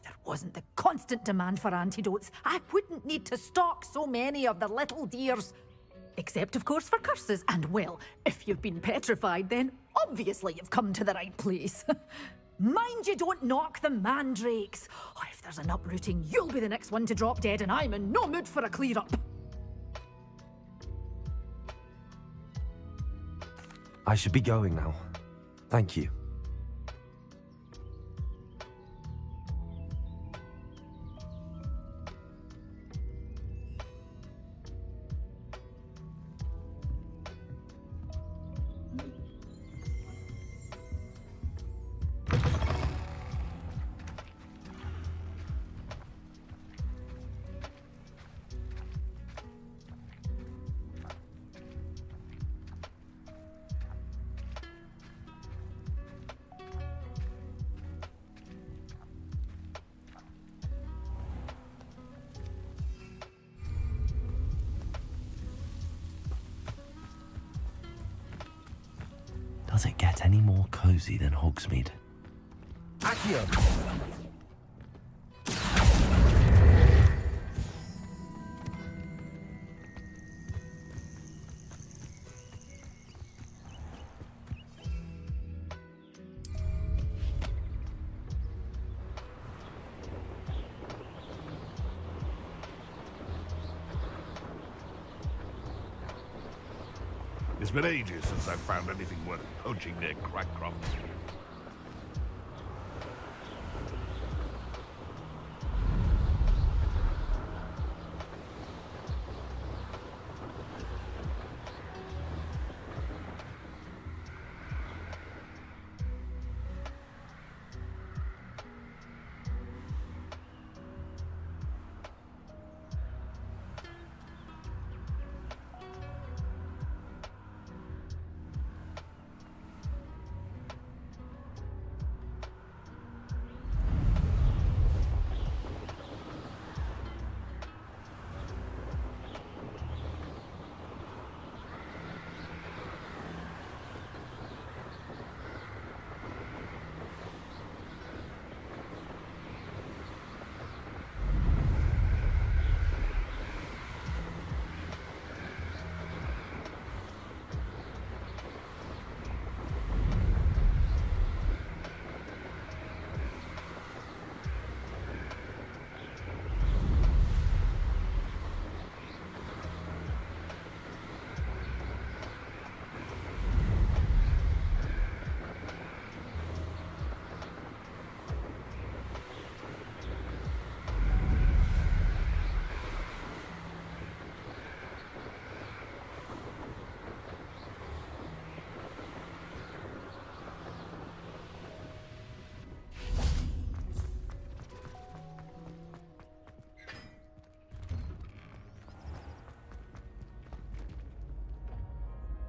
there wasn't the constant demand for antidotes, I wouldn't need to stock so many of the little dears. Except, of course, for curses. And, well, if you've been petrified, then obviously you've come to the right place. Mind you don't knock the mandrakes. Or if there's an uprooting, you'll be the next one to drop dead, and I'm in no mood for a clear-up. I should be going now. Thank you. Does it get any more cozy than Hogsmeade? Accio! It's been ages since I've found anything worth poaching near Crackcroft.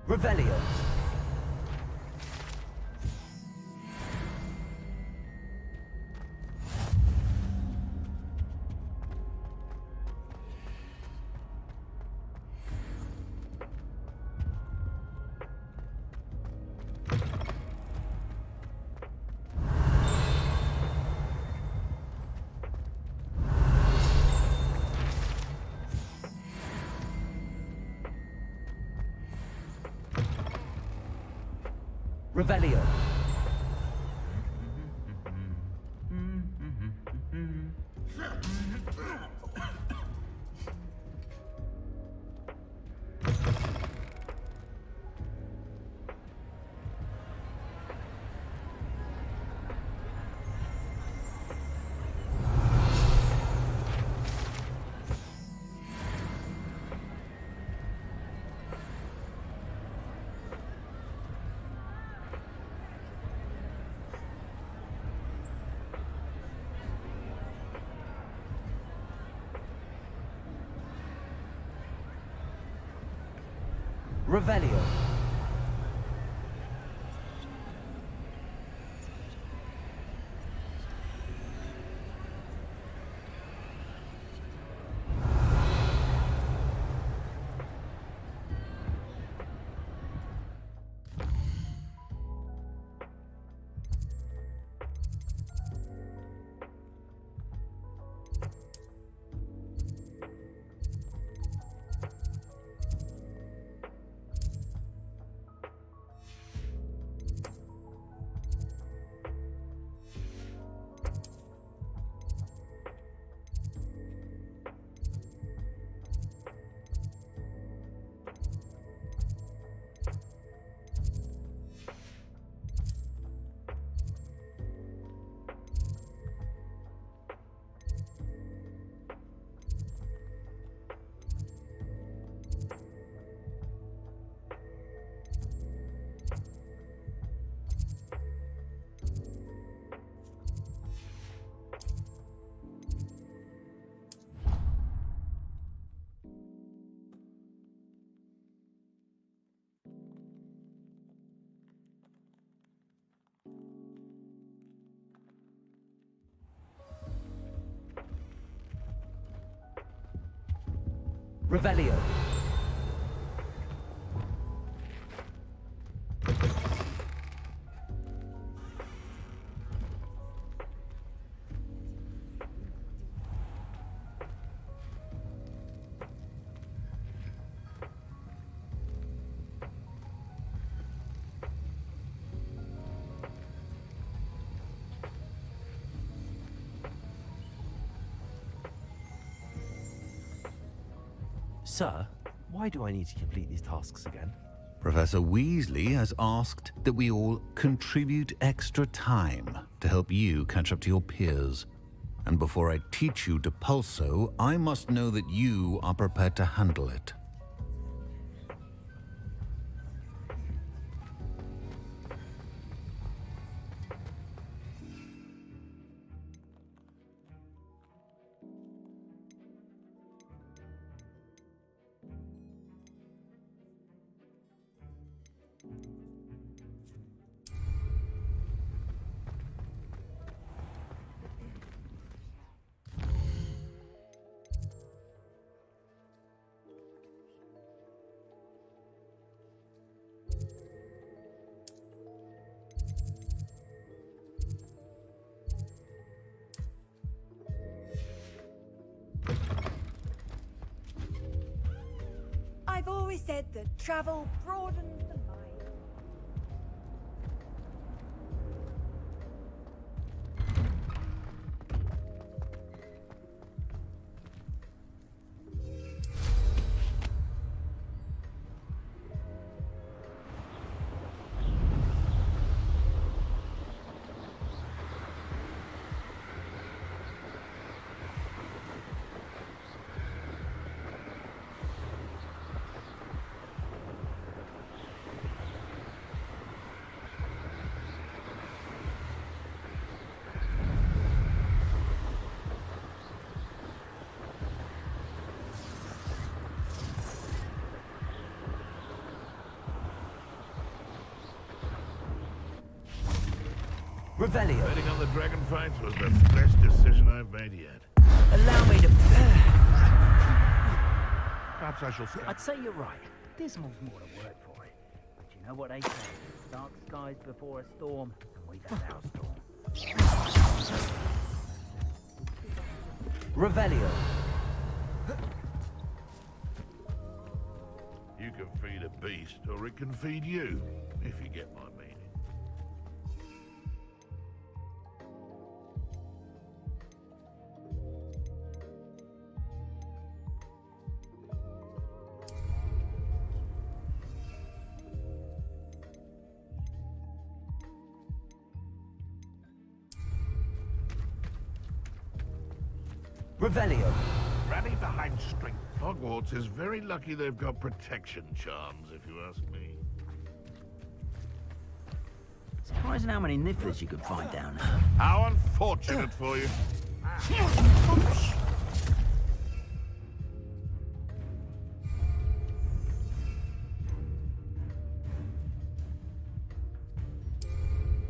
Revelio. Revelio. Revelio. Revelio. Sir, why do I need to complete these tasks again? Professor Weasley has asked that we all contribute extra time to help you catch up to your peers. And before I teach you to pulso, I must know that you are prepared to handle it. I've always said that travel broadens the mind. Revelio. Betting on the dragon fights was the best decision I've made yet. Allow me to... Perhaps I shall say. I'd say you're right. Dismal's more a word for it. But you know what they say. Dark skies before a storm, and we've had our storm. Revelio. You can feed a beast, or it can feed you, if you get my meaning. Revelio. Rally behind strength. Hogwarts is very lucky they've got protection charms, if you ask me. Surprising how many nifflers you can find down there. How unfortunate for you.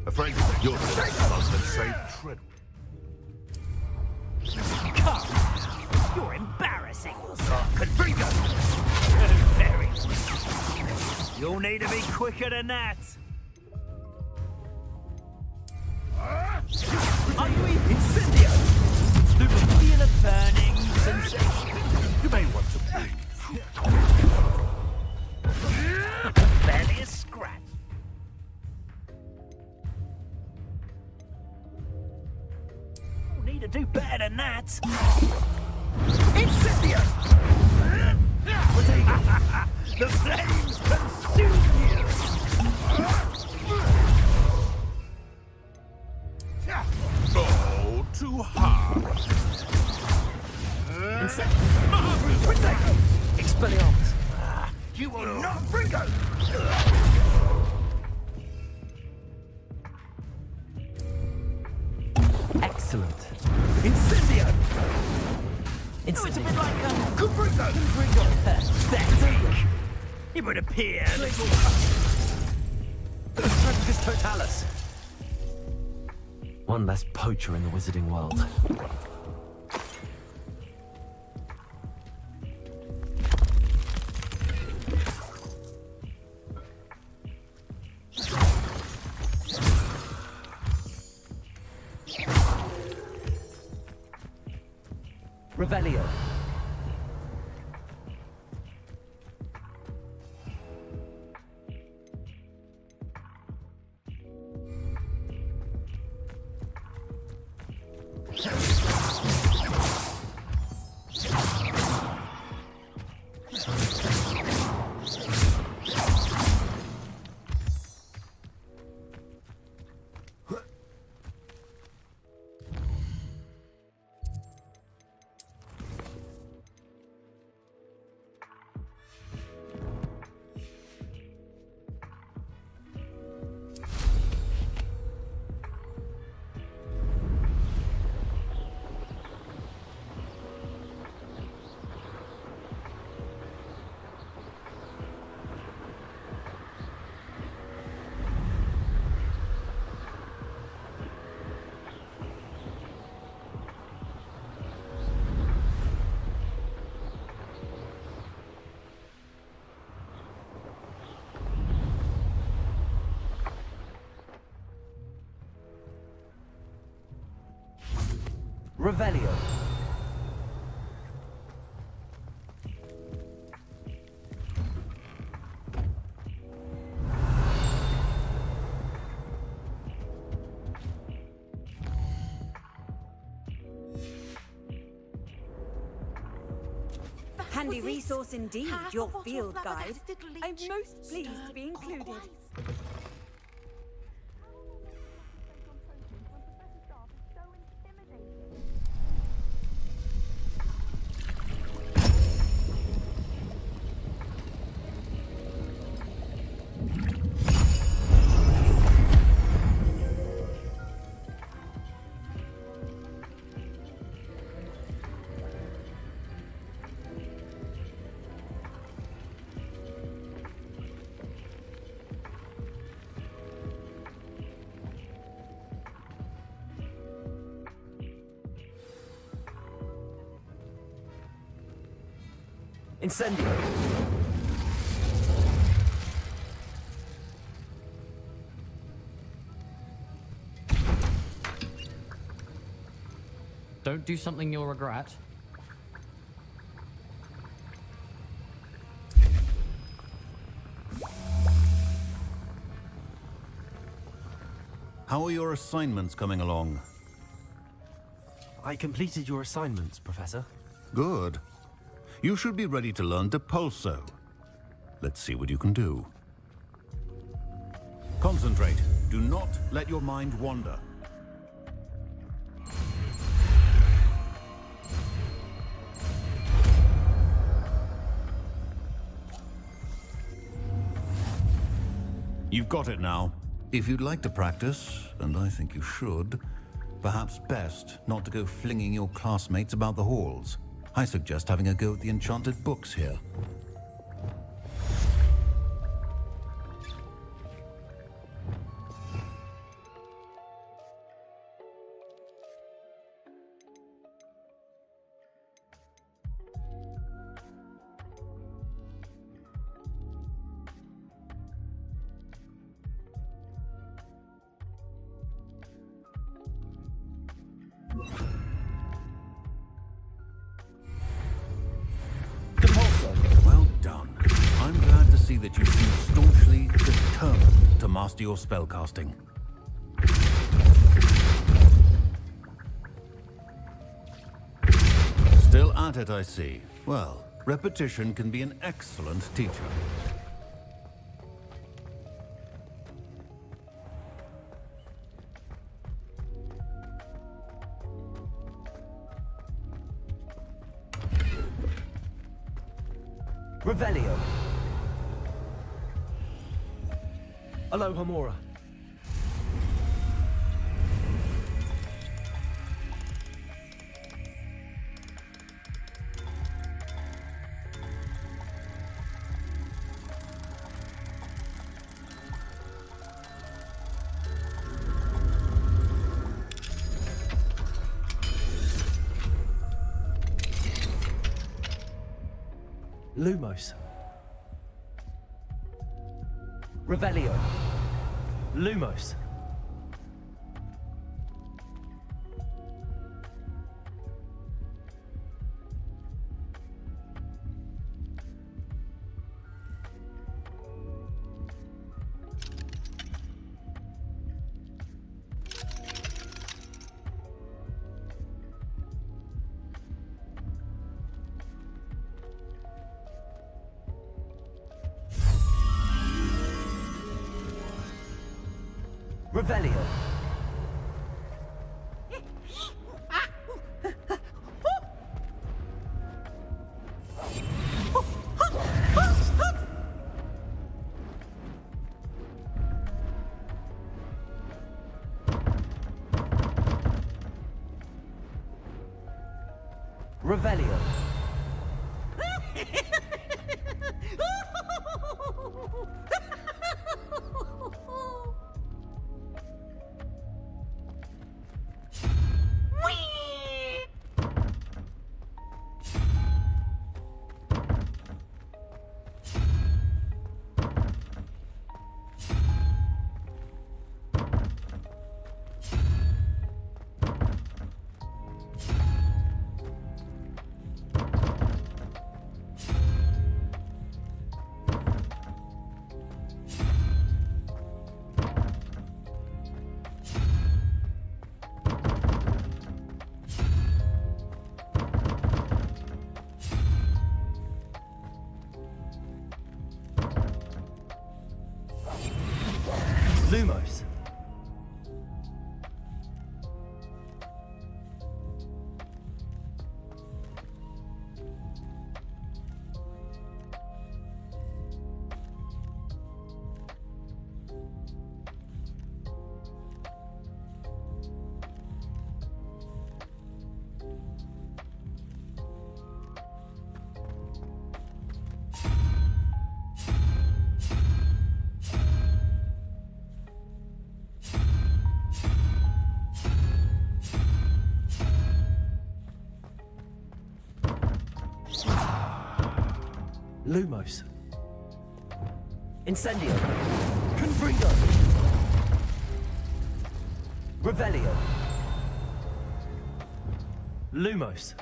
Afraid you're the same tread. You're embarrassing. Confringo! Very. You'll need to be quicker than that. Are you incendio? Do you feel a burning sensation? You may want to breathe. Barely a scratch. You'll need to do better than that. Incendio! The flames consume you! Oh, too hard. Expelliarmus! You will not Fringo! Excellent. Incendio! Incendio. Oh, it's a bit like Confringo! Confringo! Pathetic! It would appear Trepidus Totalis! One less poacher in the wizarding world. Revelio. Revelio. Handy resource indeed, your field guide. I'm most pleased to be included. Incendio. Don't do something you'll regret. How are your assignments coming along? I completed your assignments, Professor. Good. You should be ready to learn Depulso. Let's see what you can do. Concentrate. Do not let your mind wander. You've got it now. If you'd like to practice, and I think you should, perhaps best not to go flinging your classmates about the halls. I suggest having a go at the enchanted books here. Well done. I'm glad to see that you seem staunchly determined to master your spellcasting. Still at it, I see. Well, repetition can be an excellent teacher. Revelio. Aloha Mora. Lumos. Revelio. Lumos. Revelio. Revelio. Lumos. Lumos. Incendio. Confrido. Revelio. Lumos.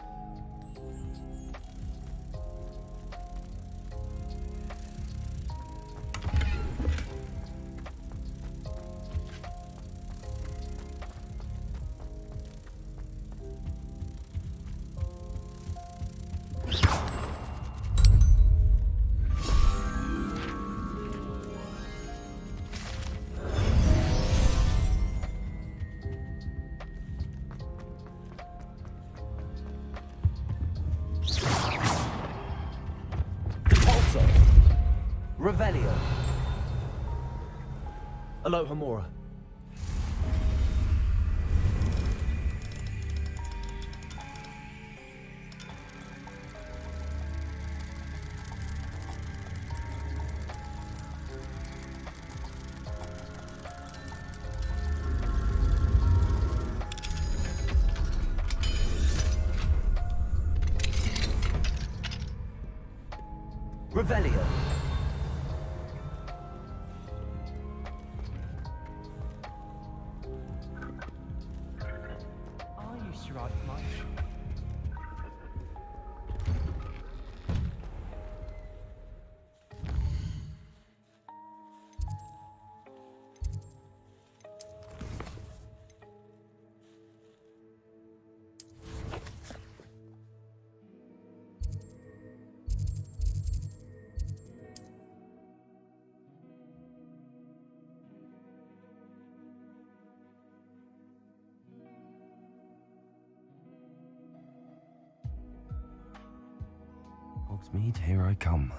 Revelio. Aloha Mora. Revelio. Hogsmeade, here I come.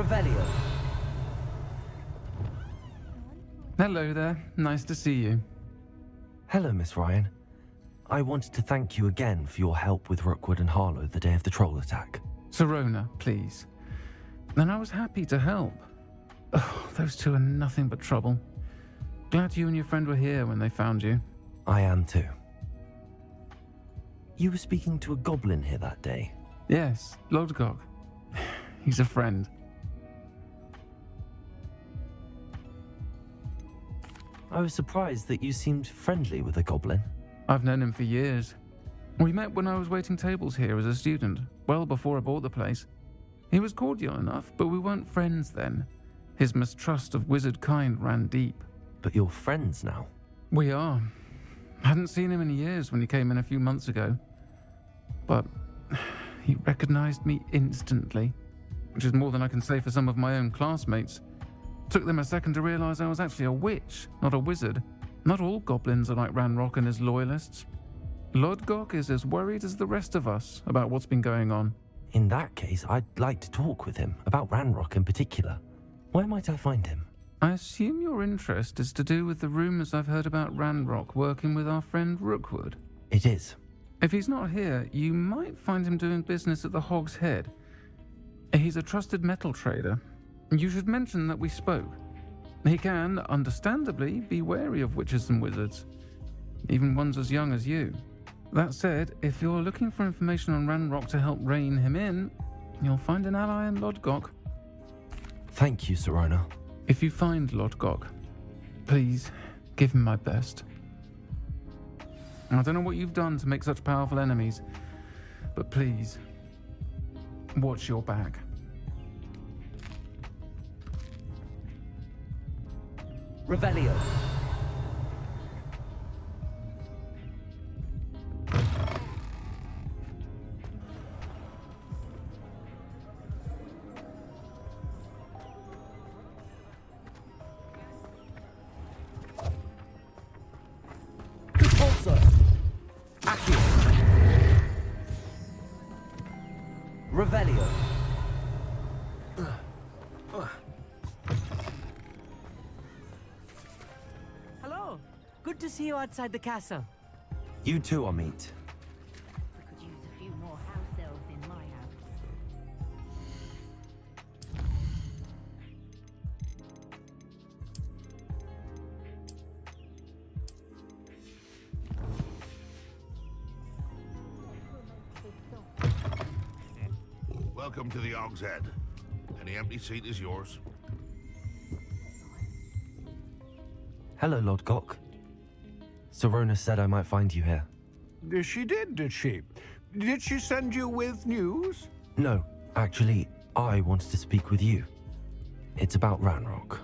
Revelio. Hello there. Nice to see you. Hello, Miss Ryan. I wanted to thank you again for your help with Rookwood and Harlow the day of the troll attack. Sirona, please. And I was happy to help. Oh, those two are nothing but trouble. Glad you and your friend were here when they found you. I am too. You were speaking to a goblin here that day? Yes, Lodgok. He's a friend. I was surprised that you seemed friendly with a goblin. I've known him for years. We met when I was waiting tables here as a student, well before I bought the place. He was cordial enough, but we weren't friends then. His mistrust of wizard kind ran deep. But you're friends now? We are. Hadn't seen him in years when he came in a few months ago. But he recognized me instantly, which is more than I can say for some of my own classmates. Took them a second to realize I was actually a witch, not a wizard. Not all goblins are like Ranrock and his loyalists. Lodgok is as worried as the rest of us about what's been going on. In that case, I'd like to talk with him, about Ranrock in particular. Where might I find him? I assume your interest is to do with the rumors I've heard about Ranrock working with our friend Rookwood. It is. If he's not here, you might find him doing business at the Hog's Head. He's a trusted metal trader. You should mention that we spoke. He can, understandably, be wary of witches and wizards, even ones as young as you. That said, if you're looking for information on Ranrock to help rein him in, you'll find an ally in Lodgok. Thank you, Sirona. If you find Lodgok, please give him my best. I don't know what you've done to make such powerful enemies, but please, watch your back. Revelio. Repulsor. Accio. Revelio. Hello. Good to see you outside the castle. You too, Amit. We could use a few more house elves in my house. Welcome to the Hog's Head. Any empty seat is yours. Hello, Lodgok. Sirona said I might find you here. She did she? Did she send you with news? No, actually, I wanted to speak with you. It's about Ranrock.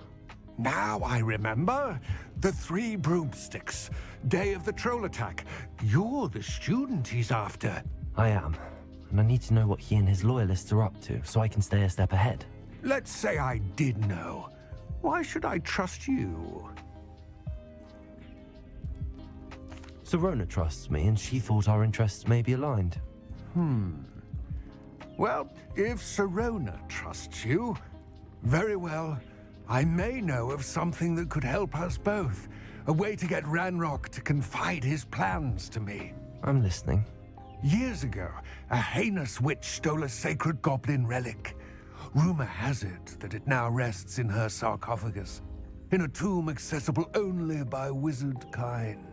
Now I remember. The 3 broomsticks. Day of the troll attack. You're the student he's after. I am, and I need to know what he and his loyalists are up to so I can stay a step ahead. Let's say I did know. Why should I trust you? Sirona trusts me, and she thought our interests may be aligned. Well, if Sirona trusts you, very well. I may know of something that could help us both. A way to get Ranrock to confide his plans to me. I'm listening. Years ago, a heinous witch stole a sacred goblin relic. Rumor has it that it now rests in her sarcophagus, in a tomb accessible only by wizard kind.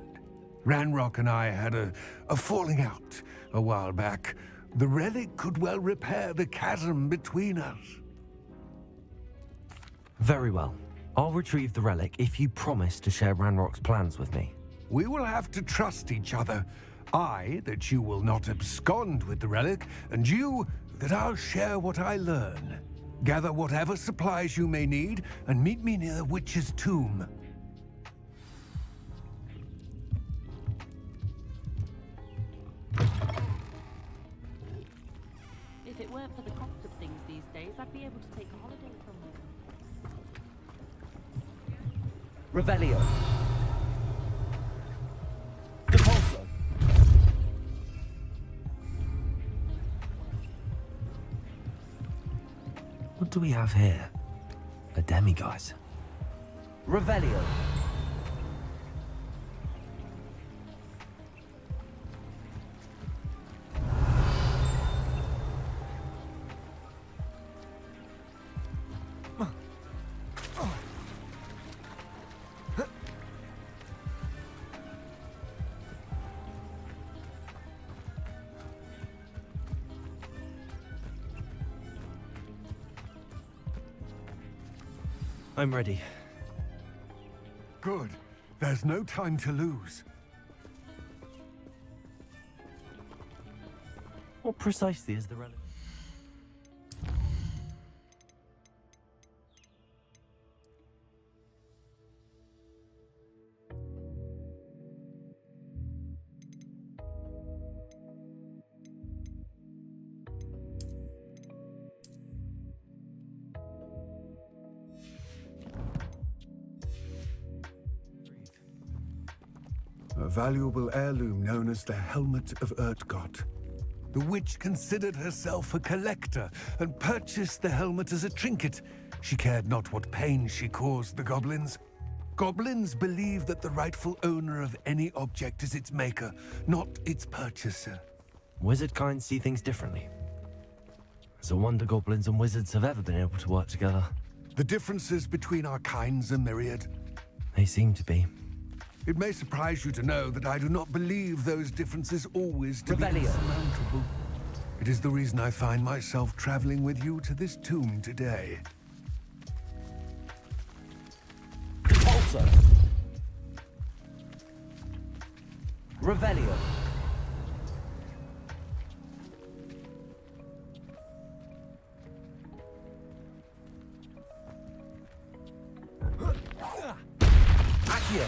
Ranrock and I had a falling out a while back. The relic could well repair the chasm between us. Very well. I'll retrieve the relic if you promise to share Ranrock's plans with me. We will have to trust each other. I, that you will not abscond with the relic, and you, that I'll share what I learn. Gather whatever supplies you may need, and meet me near the witch's tomb. If it weren't for the cost of things these days, I'd be able to take a holiday somewhere. Revelio. Repulsor. What do we have here? A demiguise. Revelio. I'm ready. Good. There's no time to lose. What precisely is the relevant? A valuable heirloom known as the Helmet of Urtgott. The witch considered herself a collector and purchased the helmet as a trinket. She cared not what pain she caused the goblins. Goblins believe that the rightful owner of any object is its maker, not its purchaser. Wizard kind see things differently. It's a wonder goblins and wizards have ever been able to work together. The differences between our kinds are myriad. They seem to be. It may surprise you to know that I do not believe those differences always to be Revelio. insurmountable. It is the reason I find myself traveling with you to this tomb today. Repulsor. Revelio. Accio.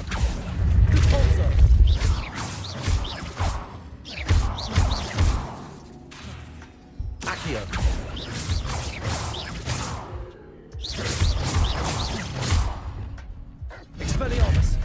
Repulsor. Accio. Expelliarmus.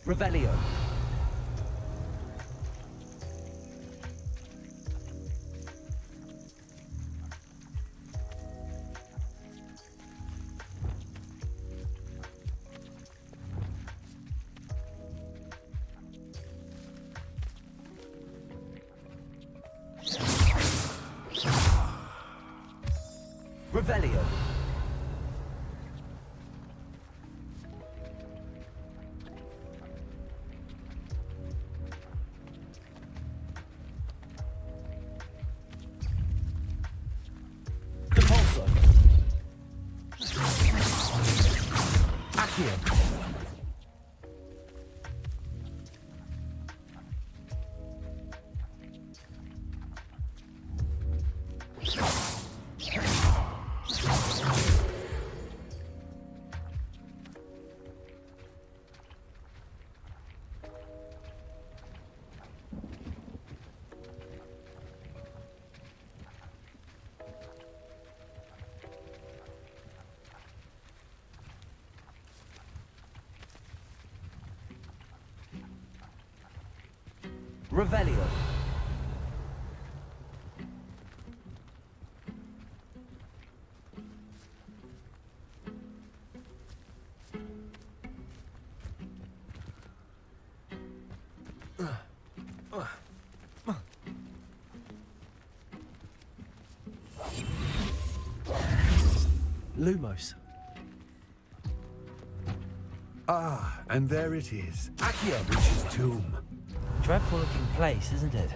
Revelio. Revelio. Repulsor. Accio. Revelio. Lumos. Ah, and there it is. Accio. Witch's tomb. Dreadful looking place, isn't it?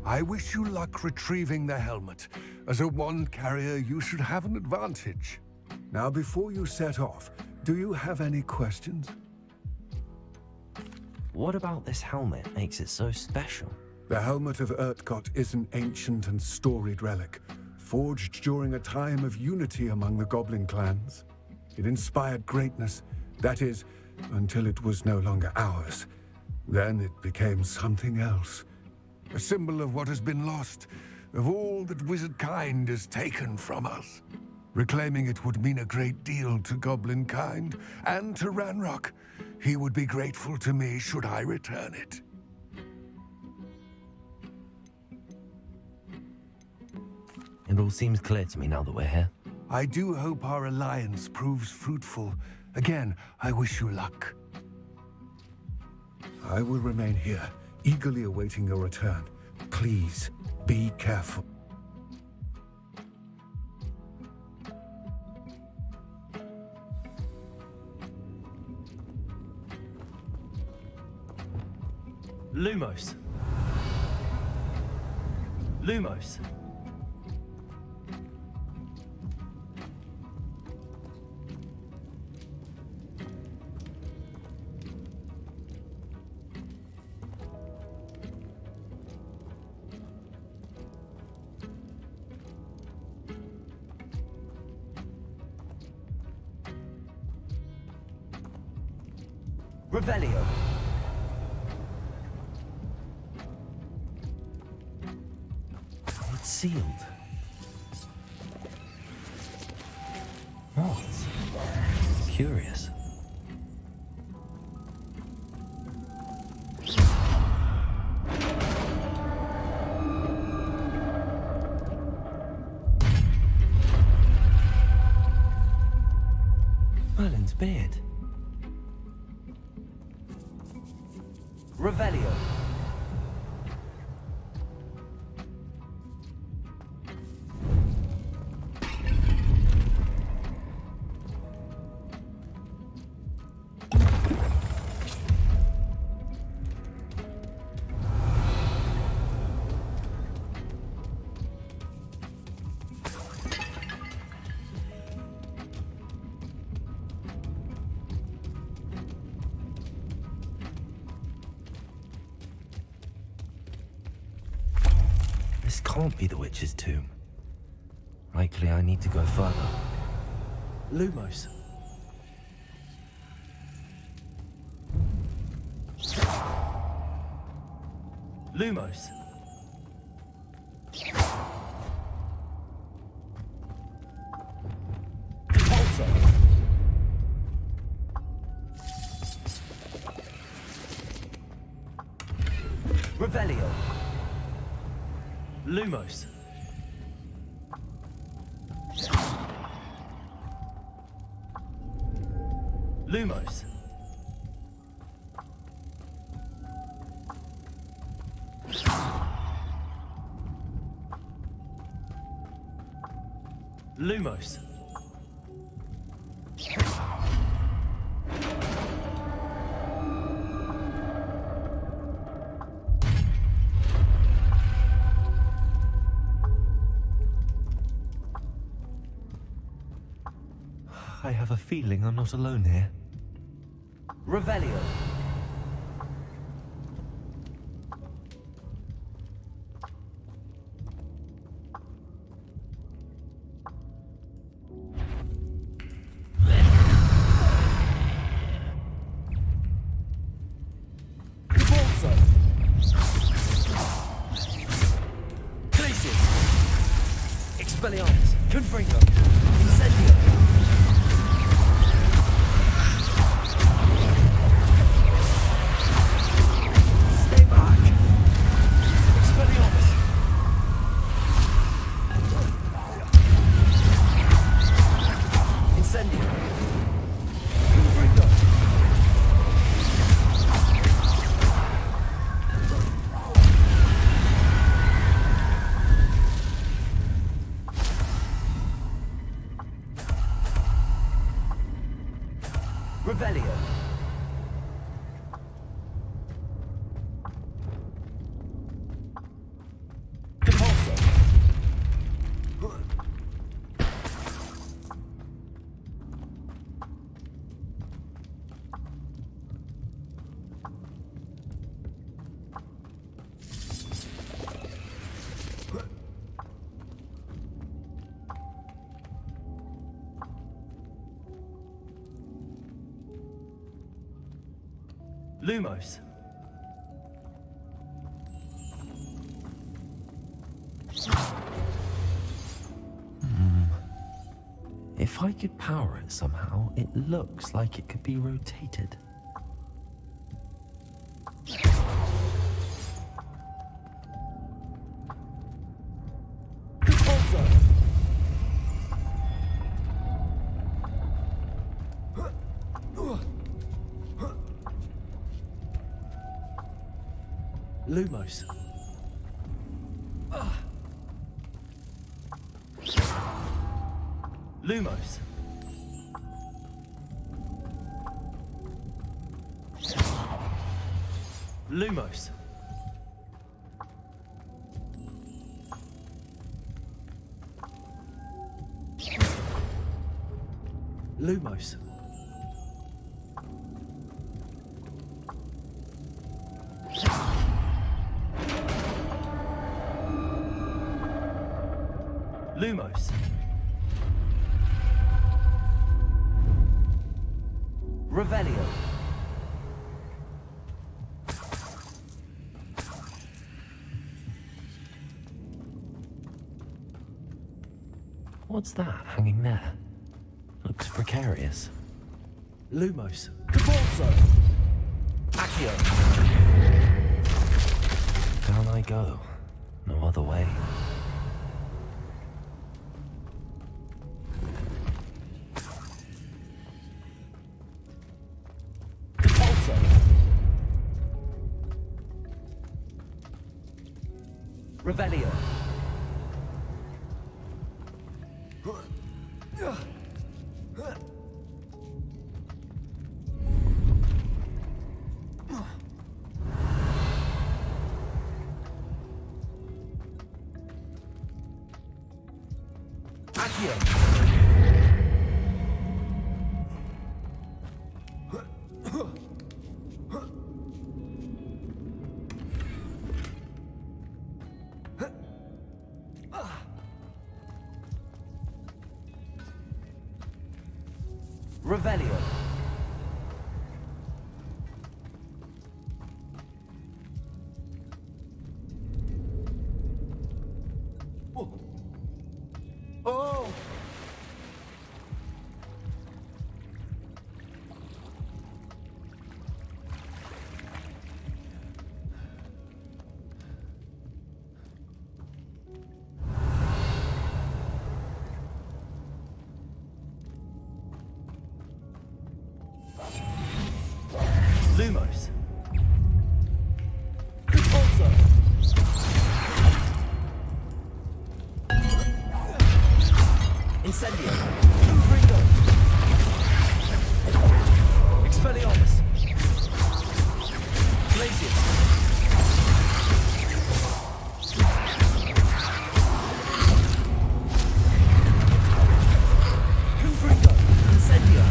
I wish you luck retrieving the helmet. As a wand carrier, you should have an advantage. Now, before you set off, do you have any questions? What about this helmet makes it so special? The helmet of Urtkot is an ancient and storied relic, forged during a time of unity among the goblin clans. It inspired greatness, that is, until it was no longer ours. Then it became something else. A symbol of what has been lost, of all that wizard kind is taken from us. Reclaiming it would mean a great deal to goblin kind, and to Ranrock. He would be grateful to me should I return it. It all seems clear to me now that we're here. I do hope our alliance proves fruitful. Again, I wish you luck. I will remain here, eagerly awaiting your return. Please, be careful. Lumos. Lumos. Revelio. It's sealed. What? Curious. Merlin's beard. Revelio. This can't be the witch's tomb. Likely I need to go further. Lumos. Lumos. Pulsar. Revelio. Lumos. Lumos. Lumos. I have a feeling I'm not alone here. Revelio. Places! Expelliarmus! Confringo! Incendio! Stay back! Expelliarmus! Incendio! Confringo! Revelio. Lumos. If I could power it somehow, it looks like it could be rotated. Lumos. Lumos. Lumos. Lumos. Lumos. Revelio. What's that hanging there? Looks precarious. Lumos. Cabalso. Accio. Down I go. No other way. Cabalso. Revelio. Revelio. Oh! Lumos. Cabalso. Incendio. Confringo. Expelliarmus. Glacius. Confringo. Incendio.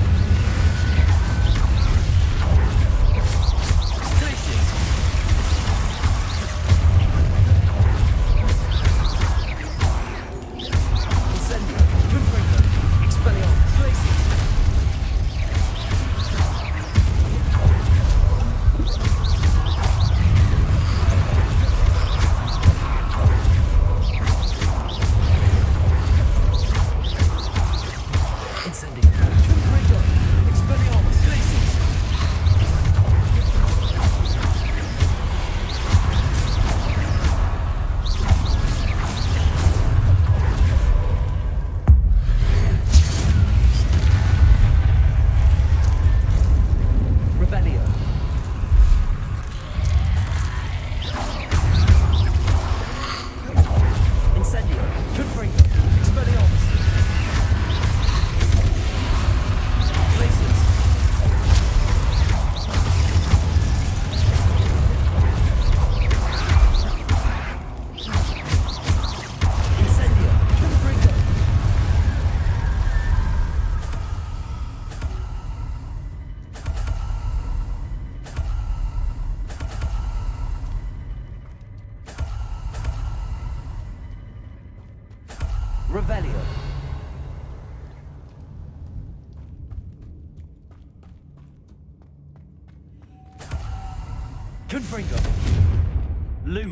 Revelio.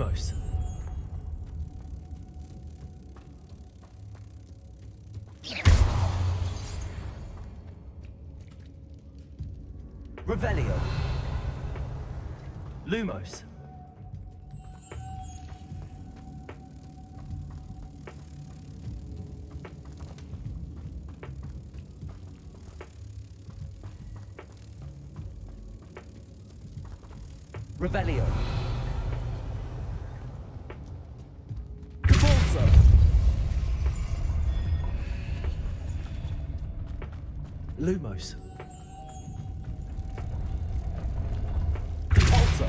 Lumos. Revelio. Lumos. Revelio. Capulso. Lumos. Capulso.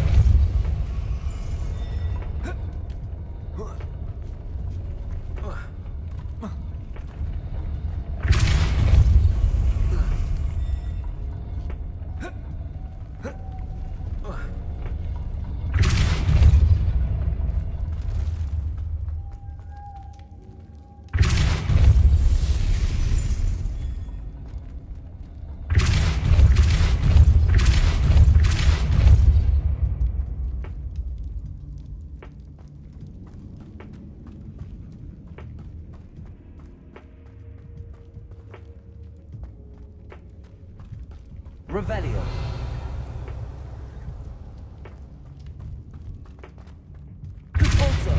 Revelio. Capulso.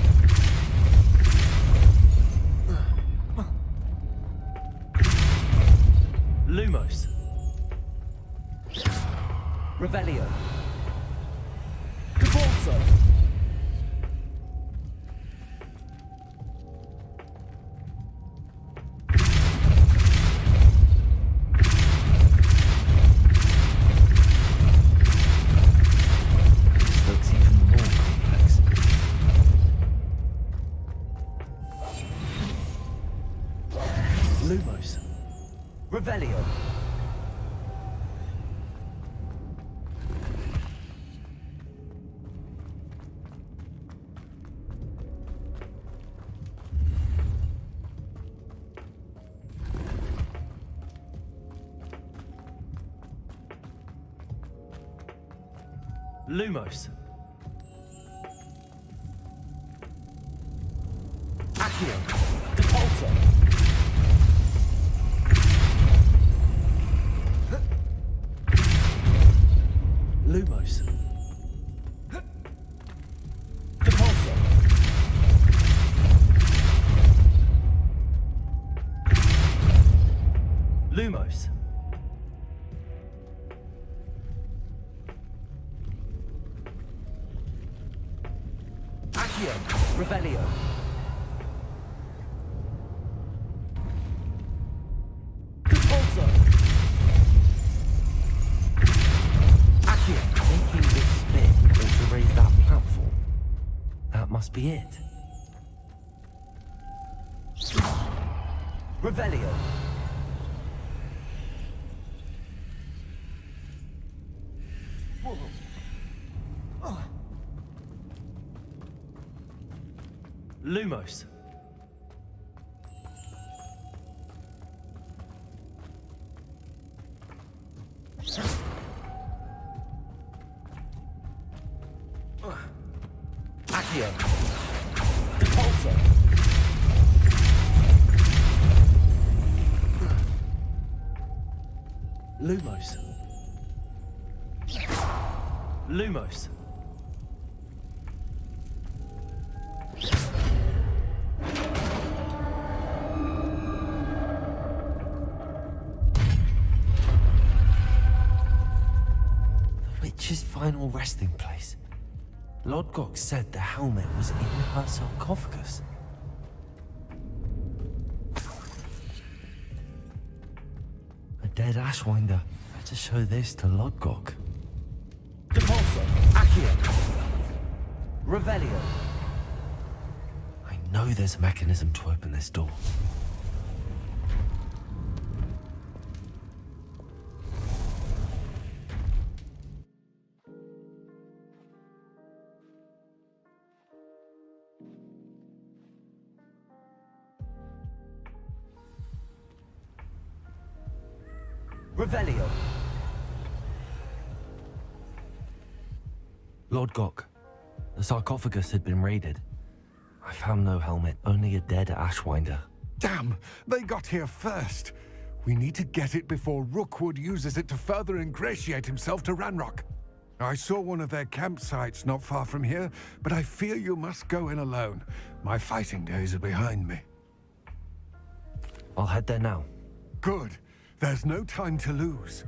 Lumos. Revelio. Capulso. Looks even more complex. Lumos. Revelio. Lumos. Accio. Depulso. Lumos. Depulso. Lumos. Accio. Revelio. Depulso. Accio. Making this spin or to raise that platform. That must be it. Revelio. Lumos. Accio. Depulso. Lumos. Lumos. The witch's final resting place. Lodgok said the helmet was in her sarcophagus. A dead Ashwinder. Better show this to Lodgok. Depulso. Accio. Revelio. I know there's a mechanism to open this door. Revelio. Lodgok, The sarcophagus had been raided. I found no helmet, only a dead Ashwinder. Damn! They got here first. We need to get it before Rookwood uses it to further ingratiate himself to Ranrock. I saw one of their campsites not far from here, but I fear you must go in alone. My fighting days are behind me. I'll head there now. Good. There's no time to lose.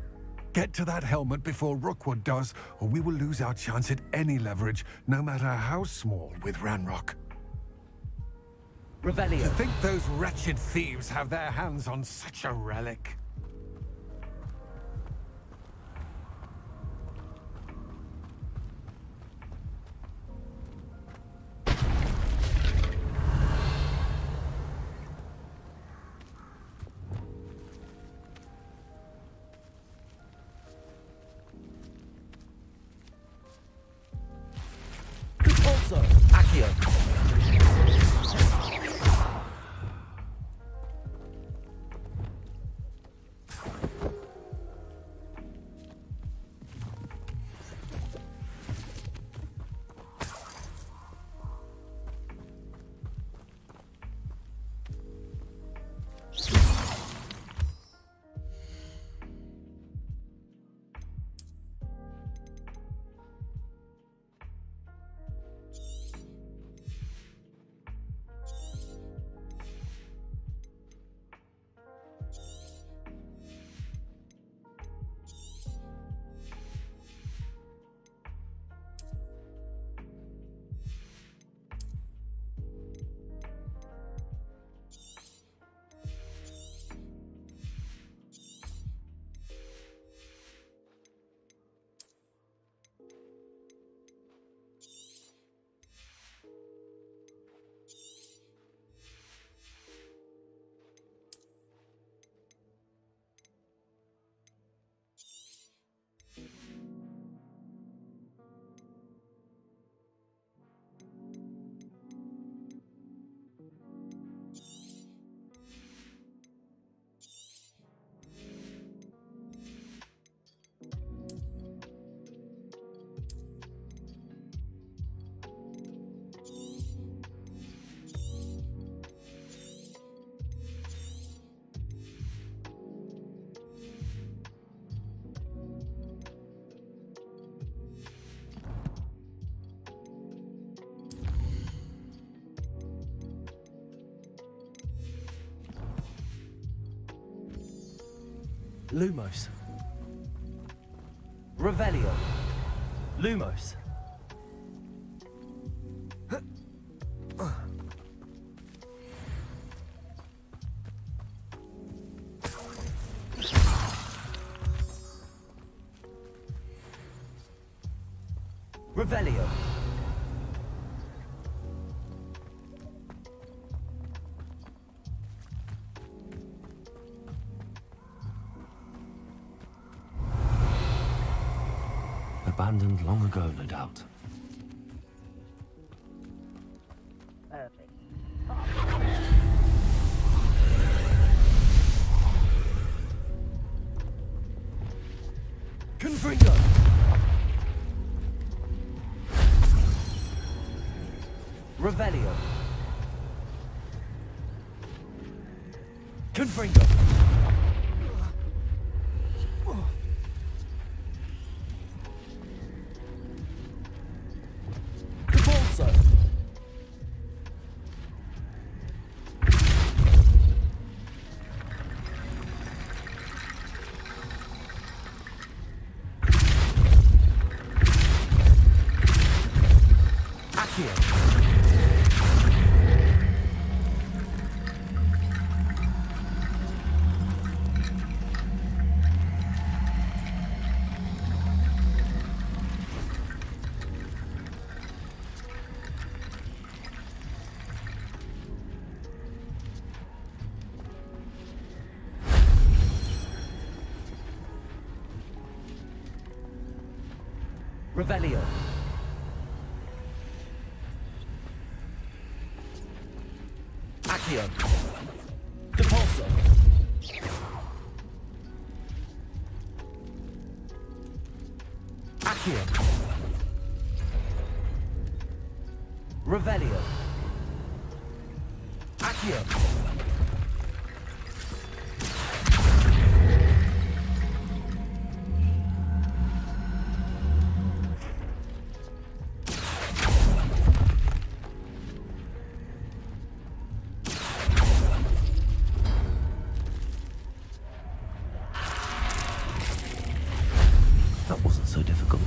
Get to that helmet before Rookwood does, or we will lose our chance at any leverage, no matter how small, with Ranrock. Revelio. To think those wretched thieves have their hands on such a relic. Also, Accio. Lumos. Revelio. Lumos. Revelio. Abandoned long ago, no doubt. Perfect. Confringo. Revelio. Confringo. Capolso. Accio. Revelio. Accio. Depulso. Accio. Revelio. Accio. That wasn't so difficult.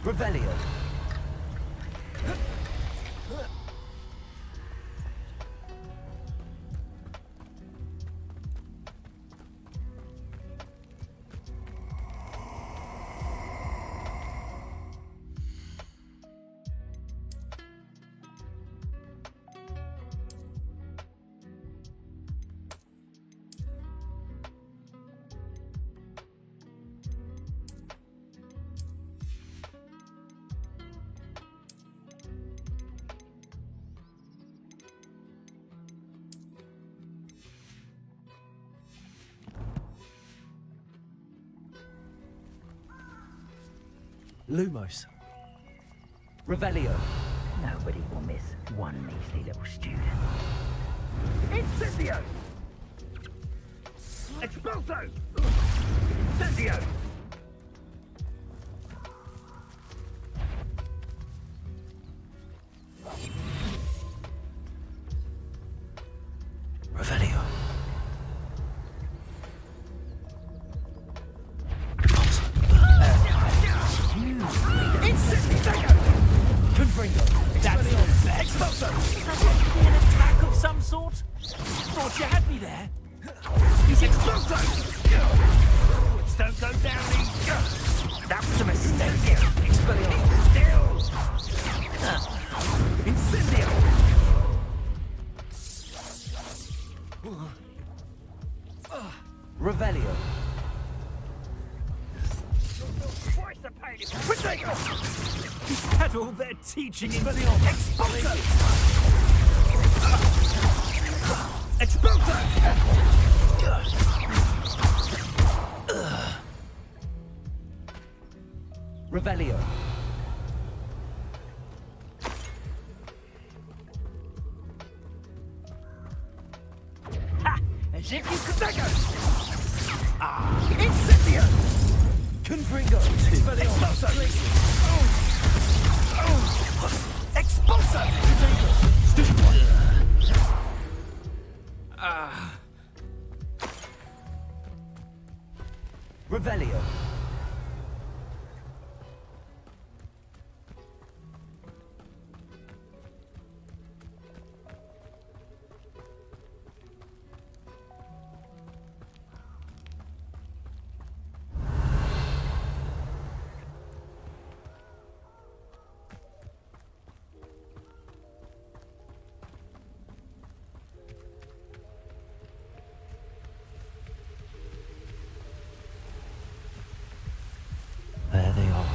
Revelio. Lumos. Revelio. Nobody will miss one measly little student. Incendio! Expulso! Incendio! Revelio. Expulso! Has it been an attack of some sort? Thought you had me there. He's Expulso! Foot don't go down easy. That was a mistake. Expelliarmus. Still! Incendio! Revelio. Twice the pain. Protego! Is that all they're teaching in Expulso! Expulso! Revelio. Ha! As if you could... Incendio! Confringo. Expulso! Expulso! Stupid one. Revelio. There they are.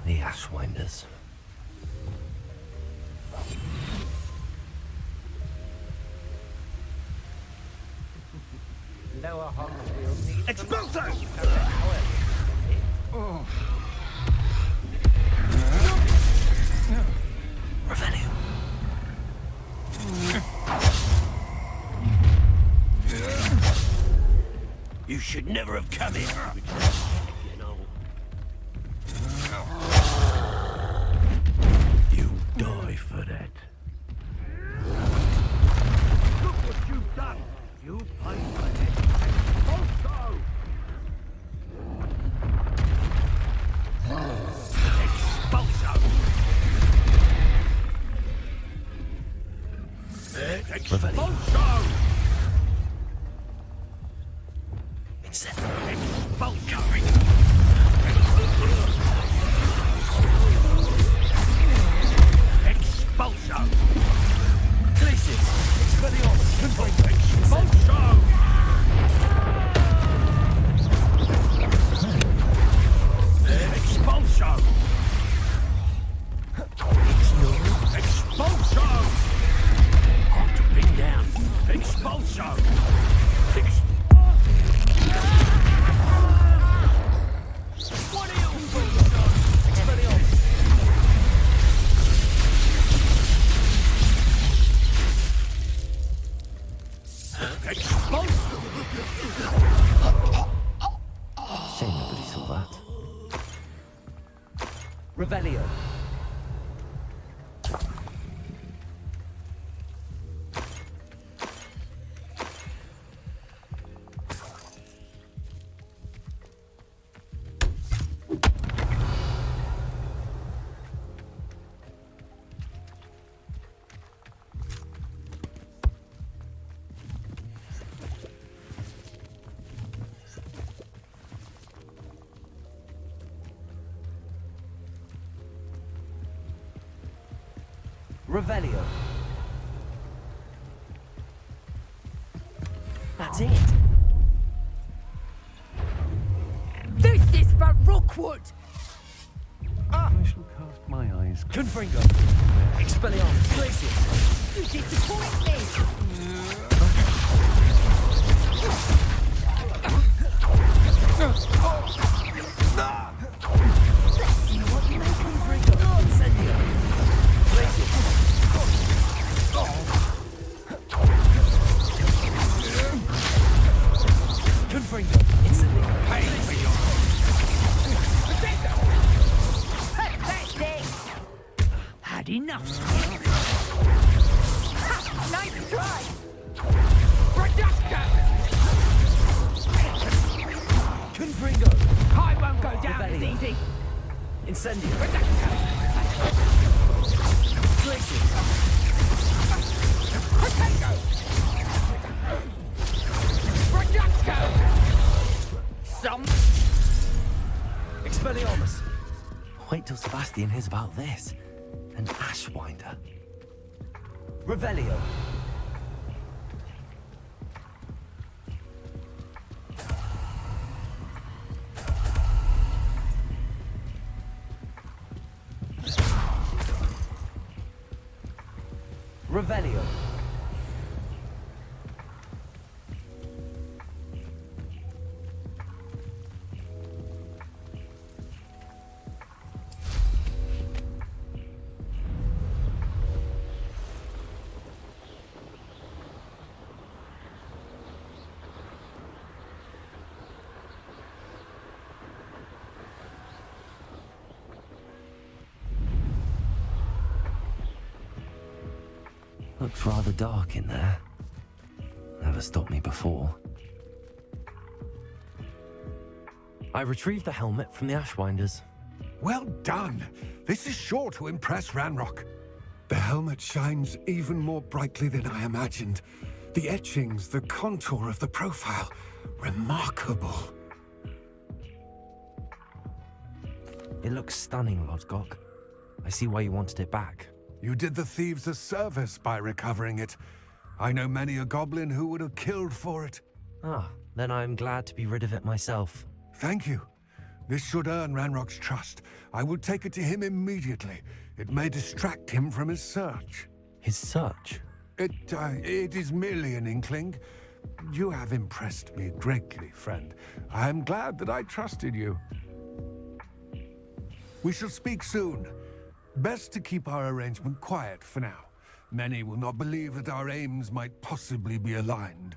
The Ashwinders. Lower Hogwarts needs Expulso! Revelio. You should never have come here. You die for that. Look what you've done. You paid for it. Also! Expulso! Revelio. Expulso! Glacius! Expelliarmus! Expulso! Expulso! Expulso! Hard to pin down. Expulso! What are you Expelliarmus! Shame nobody saw that. Revelio. Revelio. That's it. This is for Rookwood! I shall cast my eyes. Confringo. Expelliarmus. Glacius. You disappoint me! Confringo. Incendio. Glacius. Confringo. Instantly. Pay for your... Had enough. Nice try! Reduction! Confringo. I won't go down as Revelio. easy. Incendio. Glacius. Potato! Reduction! Some... Expelliarmus. Wait till Sebastian hears about this. An Ashwinder. Revelio. Revelio. Looks rather dark in there. Never stopped me before. I retrieved the helmet from the Ashwinders. Well done. This is sure to impress Ranrock. The helmet shines even more brightly than I imagined. The etchings, the contour of the profile, remarkable. It looks stunning, Lodgok. I see why you wanted it back. You did the thieves a service by recovering it. I know many a goblin who would have killed for it. Ah, then I'm glad to be rid of it myself. Thank you. This should earn Ranrock's trust. I will take it to him immediately. It may distract him from his search. His search? It is merely an inkling. You have impressed me greatly, friend. I am glad that I trusted you. We shall speak soon. Best to keep our arrangement quiet for now. Many will not believe that our aims might possibly be aligned.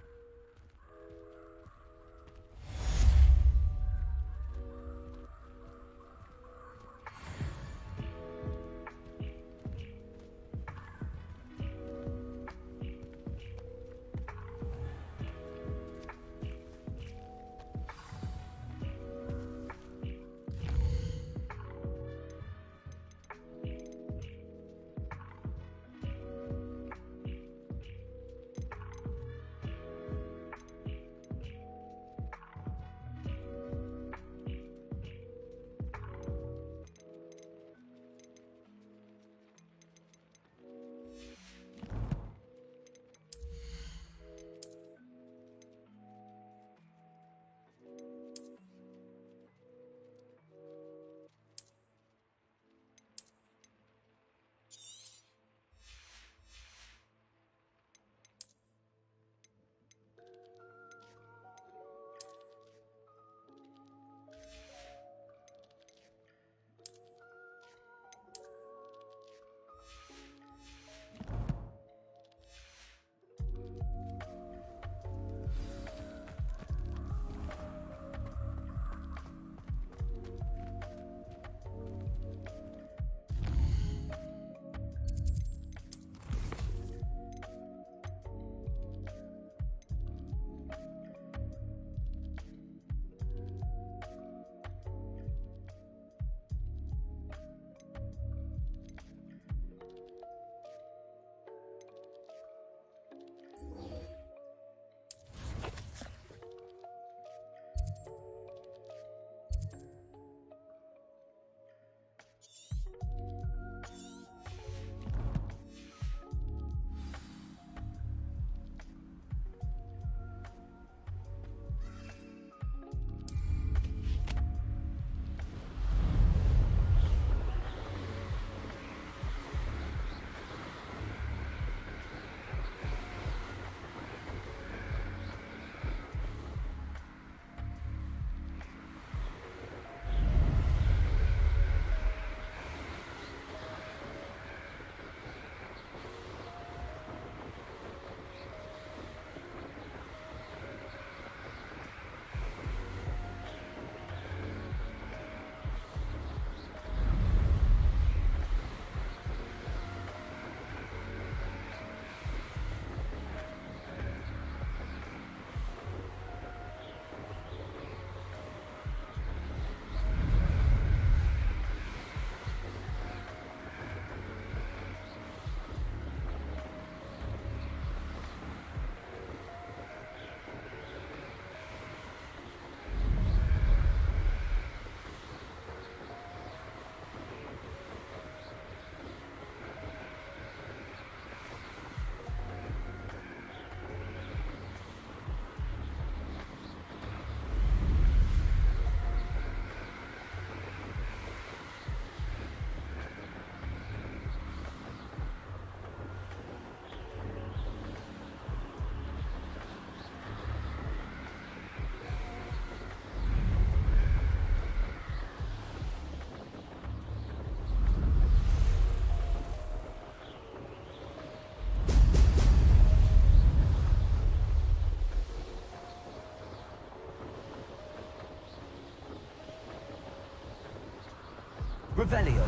Revelio.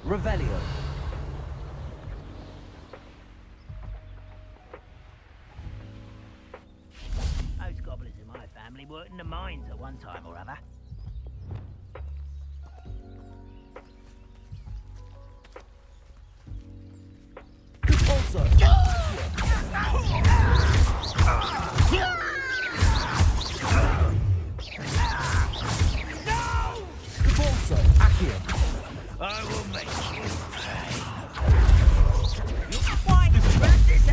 Revelio. Those goblins in my family worked in the mines at one time or other. Also. I will make you pay. Why grab this?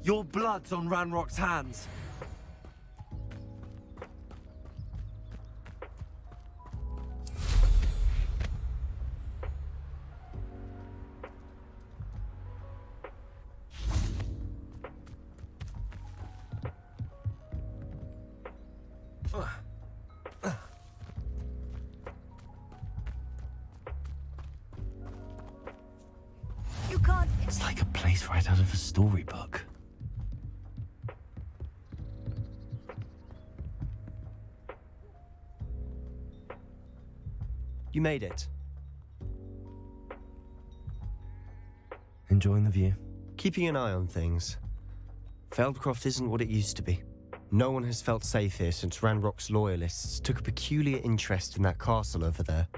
Your blood's on Ranrock's hands. You can't. It's like a place right out of a storybook. You made it. Enjoying the view? Keeping an eye on things. Feldcroft isn't what it used to be. No one has felt safe here since Ranrock's loyalists took a peculiar interest in that castle over there.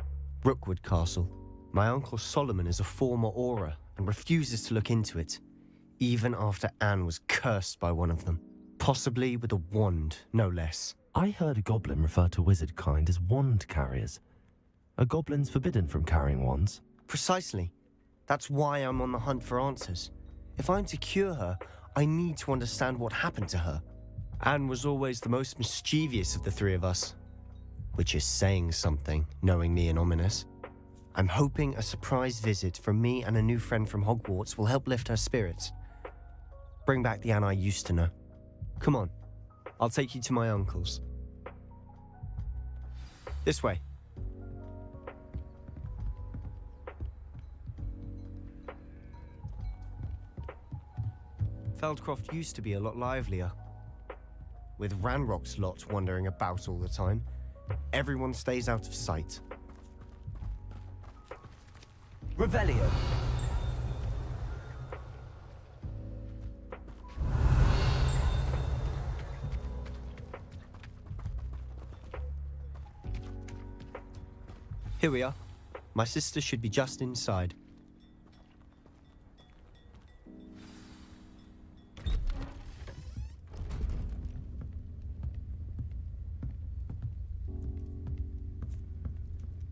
Rookwood Castle. My uncle Solomon is a former Auror and refuses to look into it, even after Anne was cursed by one of them. Possibly with a wand, no less. I heard a goblin refer to wizard kind as wand carriers. Are goblins forbidden from carrying wands? Precisely. That's why I'm on the hunt for answers. If I'm to cure her, I need to understand what happened to her. Anne was always the most mischievous of the three of us. Which is saying something, knowing me and ominous. I'm hoping a surprise visit from me and a new friend from Hogwarts will help lift her spirits. Bring back the Anne I used to know. Come on, I'll take you to my uncle's. This way. Feldcroft used to be a lot livelier. With Ranrock's lot wandering about all the time, everyone stays out of sight. Revelio. Here we are. My sister should be just inside.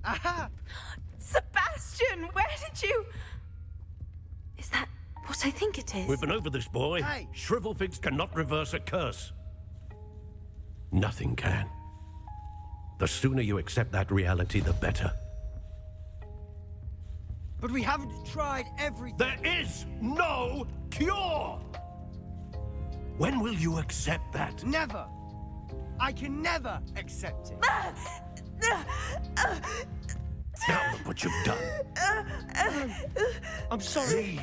Aha! Sebastian, where did you... Is that what I think it is? We've been over this, boy. Hey. Shrivelfigs cannot reverse a curse. Nothing can. The sooner you accept that reality, the better. But we haven't tried everything. There is no cure! When will you accept that? Never. I can never accept it. Now look what you've done. I'm sorry.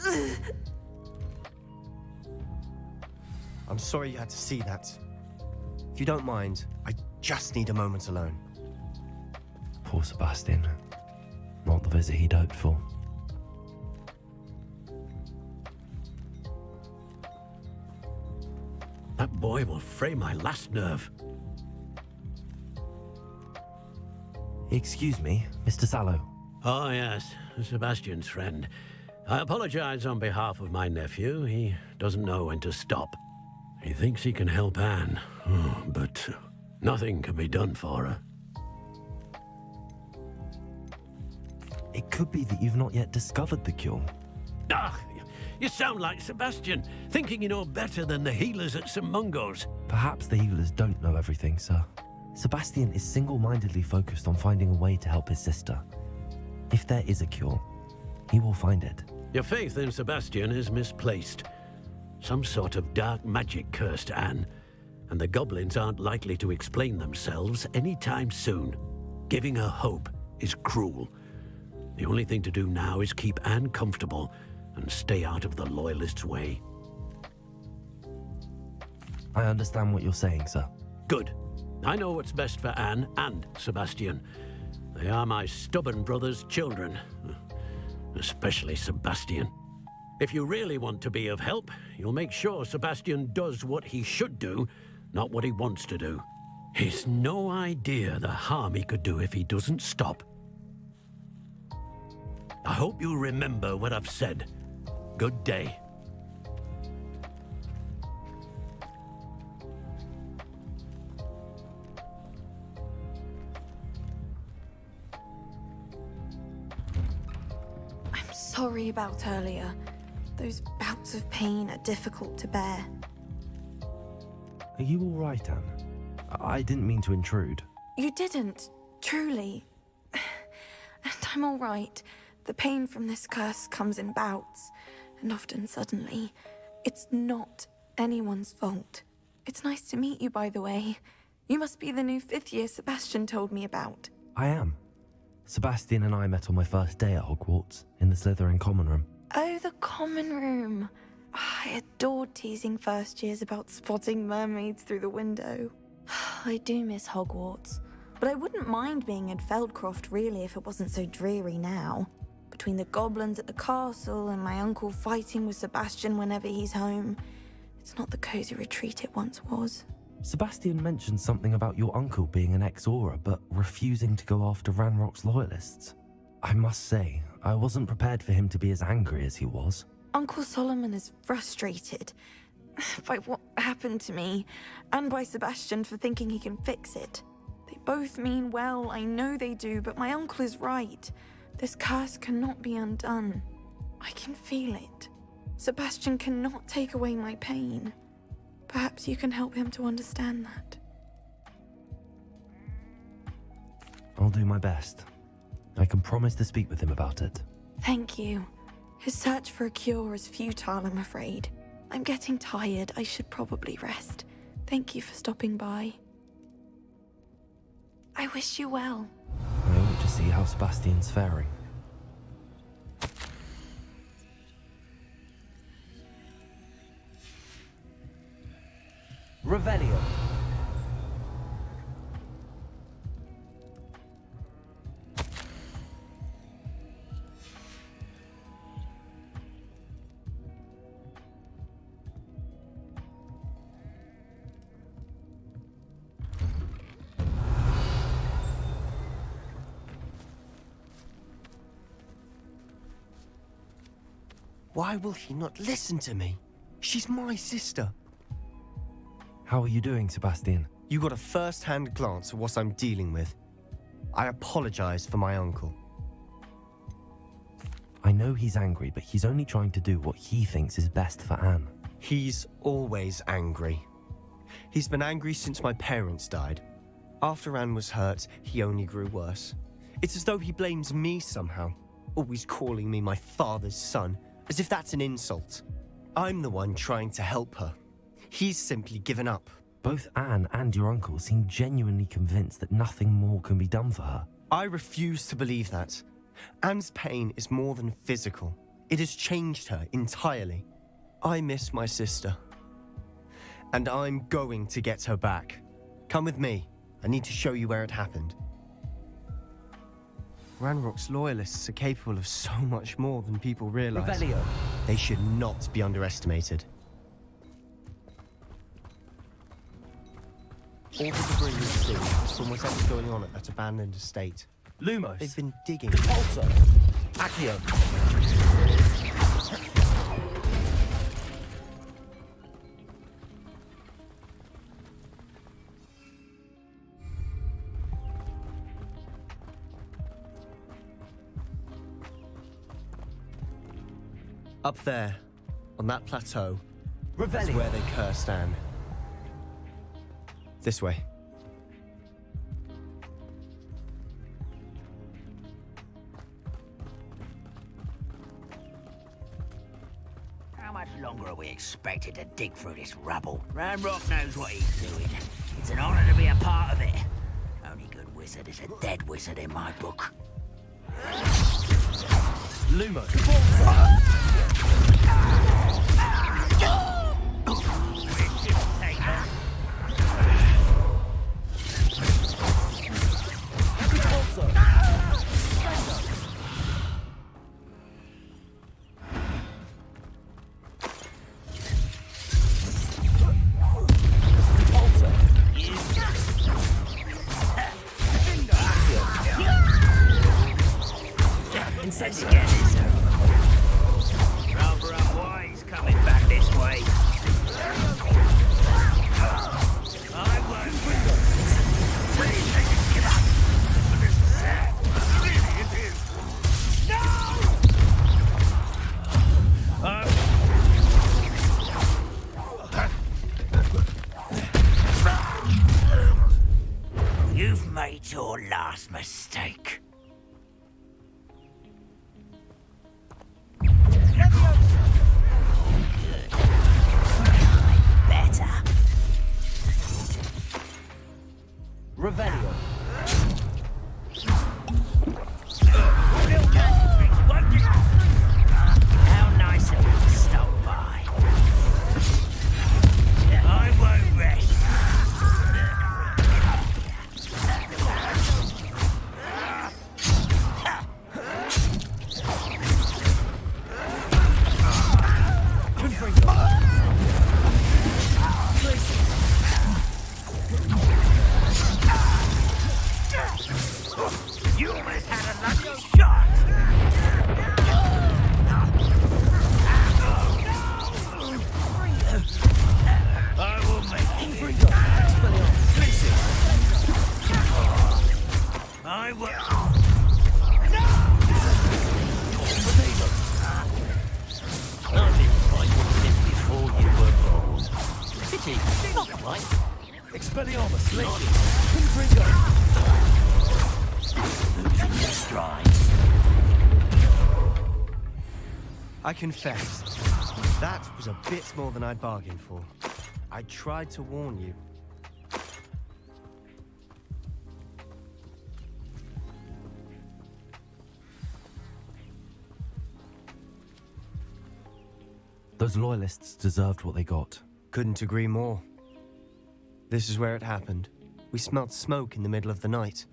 can't. I'm sorry you had to see that. If you don't mind, I just need a moment alone. Poor Sebastian. Not the visit he'd hoped for. That boy will fray my last nerve. Excuse me, Mr. Sallow. Oh, yes, Sebastian's friend. I apologize on behalf of my nephew. He doesn't know when to stop. He thinks he can help Anne, but nothing can be done for her. It could be that you've not yet discovered the cure. Ah, you sound like Sebastian, thinking you know better than the healers at St. Mungo's. Perhaps the healers don't know everything, sir. Sebastian is single-mindedly focused on finding a way to help his sister. If there is a cure, he will find it. Your faith in Sebastian is misplaced. Some sort of dark magic cursed Anne, and the goblins aren't likely to explain themselves anytime soon. Giving her hope is cruel. The only thing to do now is keep Anne comfortable and stay out of the Loyalists' way. I understand what you're saying, sir. Good. I know what's best for Anne and Sebastian. They are my stubborn brother's children. Especially Sebastian. If you really want to be of help, you'll make sure Sebastian does what he should do, not what he wants to do. He's no idea the harm he could do if he doesn't stop. I hope you'll remember what I've said. Good day. I'm sorry about earlier. Those bouts of pain are difficult to bear. Are you all right, Anne? I didn't mean to intrude. You didn't, truly. And I'm all right. The pain from this curse comes in bouts, and often suddenly. It's not anyone's fault. It's nice to meet you, by the way. You must be the new 5th year Sebastian told me about. I am. Sebastian and I met on my first day at Hogwarts, in the Slytherin common room. Oh, the common room. I adored teasing first years about spotting mermaids through the window. I do miss Hogwarts, but I wouldn't mind being in Feldcroft really if it wasn't so dreary now. Between the goblins at the castle and my uncle fighting with Sebastian whenever he's home, it's not the cozy retreat it once was. Sebastian mentioned something about your uncle being an ex-Aura, but refusing to go after Ranrock's loyalists. I must say, I wasn't prepared for him to be as angry as he was. Uncle Solomon is frustrated by what happened to me, and by Sebastian for thinking he can fix it. They both mean well, I know they do, but my uncle is right. This curse cannot be undone. I can feel it. Sebastian cannot take away my pain. Perhaps you can help him to understand that. I'll do my best. I can promise to speak with him about it. Thank you. His search for a cure is futile, I'm afraid. I'm getting tired. I should probably rest. Thank you for stopping by. I wish you well. I ought to see how Sebastian's faring. Revelio. Why will he not listen to me? She's my sister. How are you doing, Sebastian? You got a first-hand glance at what I'm dealing with. I apologize for my uncle. I know he's angry, but he's only trying to do what he thinks is best for Anne. He's always angry. He's been angry since my parents died. After Anne was hurt, he only grew worse. It's as though he blames me somehow, always calling me my father's son, as if that's an insult. I'm the one trying to help her. He's simply given up. Both Anne and your uncle seem genuinely convinced that nothing more can be done for her. I refuse to believe that. Anne's pain is more than physical. It has changed her entirely. I miss my sister. And I'm going to get her back. Come with me. I need to show you where it happened. Ranrock's loyalists are capable of so much more than people realize. Revelio. They should not be underestimated. All the debris we see is from whatever's going on at that abandoned estate. Lumos. They've been digging. Also. Accio. Up there, on that plateau, is Revelio. where they cursed Anne. This way. How much longer are we expected to dig through this rubble? Ranrock knows what he's doing. It's an honor to be a part of it. Only good wizard is a dead wizard in my book. Lumo. Let's get this over. Rather unwise coming back this way. I won't give up. This is sad. Really, it is. No! You've made your last mistake. Revelio. How nice of you to stop by. I won't rest. You almost had a lucky shot! I will make it. I will. I've been fighting this before you were born. Pity, not quite. Expelliarmus. Losing your stride. I confess, that was a bit more than I'd bargained for. I tried to warn you. Those loyalists deserved what they got. Couldn't agree more. This is where it happened. We smelled smoke in the middle of the night.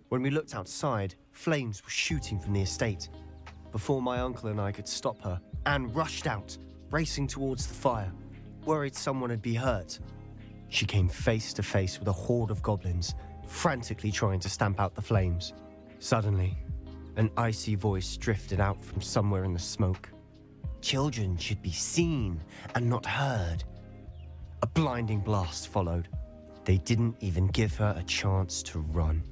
When we looked outside, flames were shooting from the estate. Before my uncle and I could stop her, Anne rushed out, racing towards the fire, worried someone had been hurt. She came face to face with a horde of goblins, frantically trying to stamp out the flames. Suddenly, an icy voice drifted out from somewhere in the smoke. Children should be seen and not heard. A blinding blast followed. They didn't even give her a chance to run.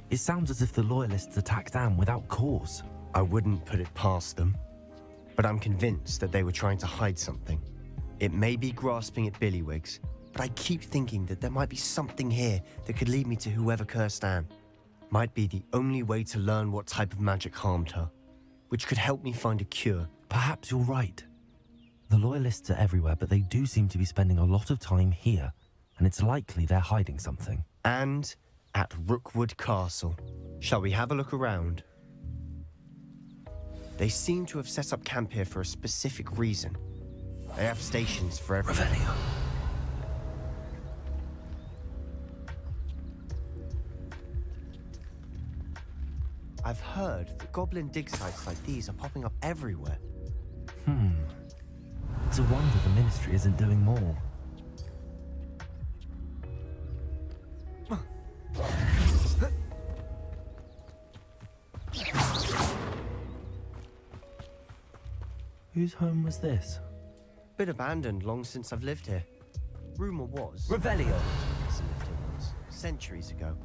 It sounds as if the loyalists attacked Anne without cause. I wouldn't put it past them, but I'm convinced that they were trying to hide something. It may be grasping at billywhigs, but I keep thinking that there might be something here that could lead me to whoever cursed Anne. Might be the only way to learn what type of magic harmed her, which could help me find a cure. Perhaps you're right. The loyalists are everywhere, but they do seem to be spending a lot of time here, and it's likely they're hiding something. And at Rookwood Castle. Shall we have a look around? They seem to have set up camp here for a specific reason. They have stations for everyone. Revelio. I've heard that goblin dig sites like these are popping up everywhere. It's a wonder the Ministry isn't doing more. Whose home was this? Been abandoned long since I've lived here. Rumor was... Revelio. Professor lived here once, centuries ago.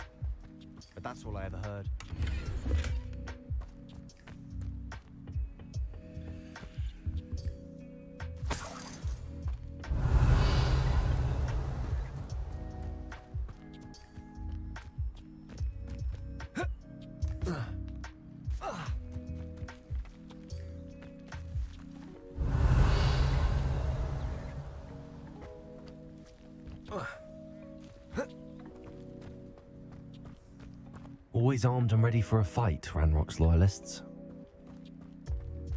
But that's all I ever heard. Always armed and ready for a fight, Ranrock's loyalists.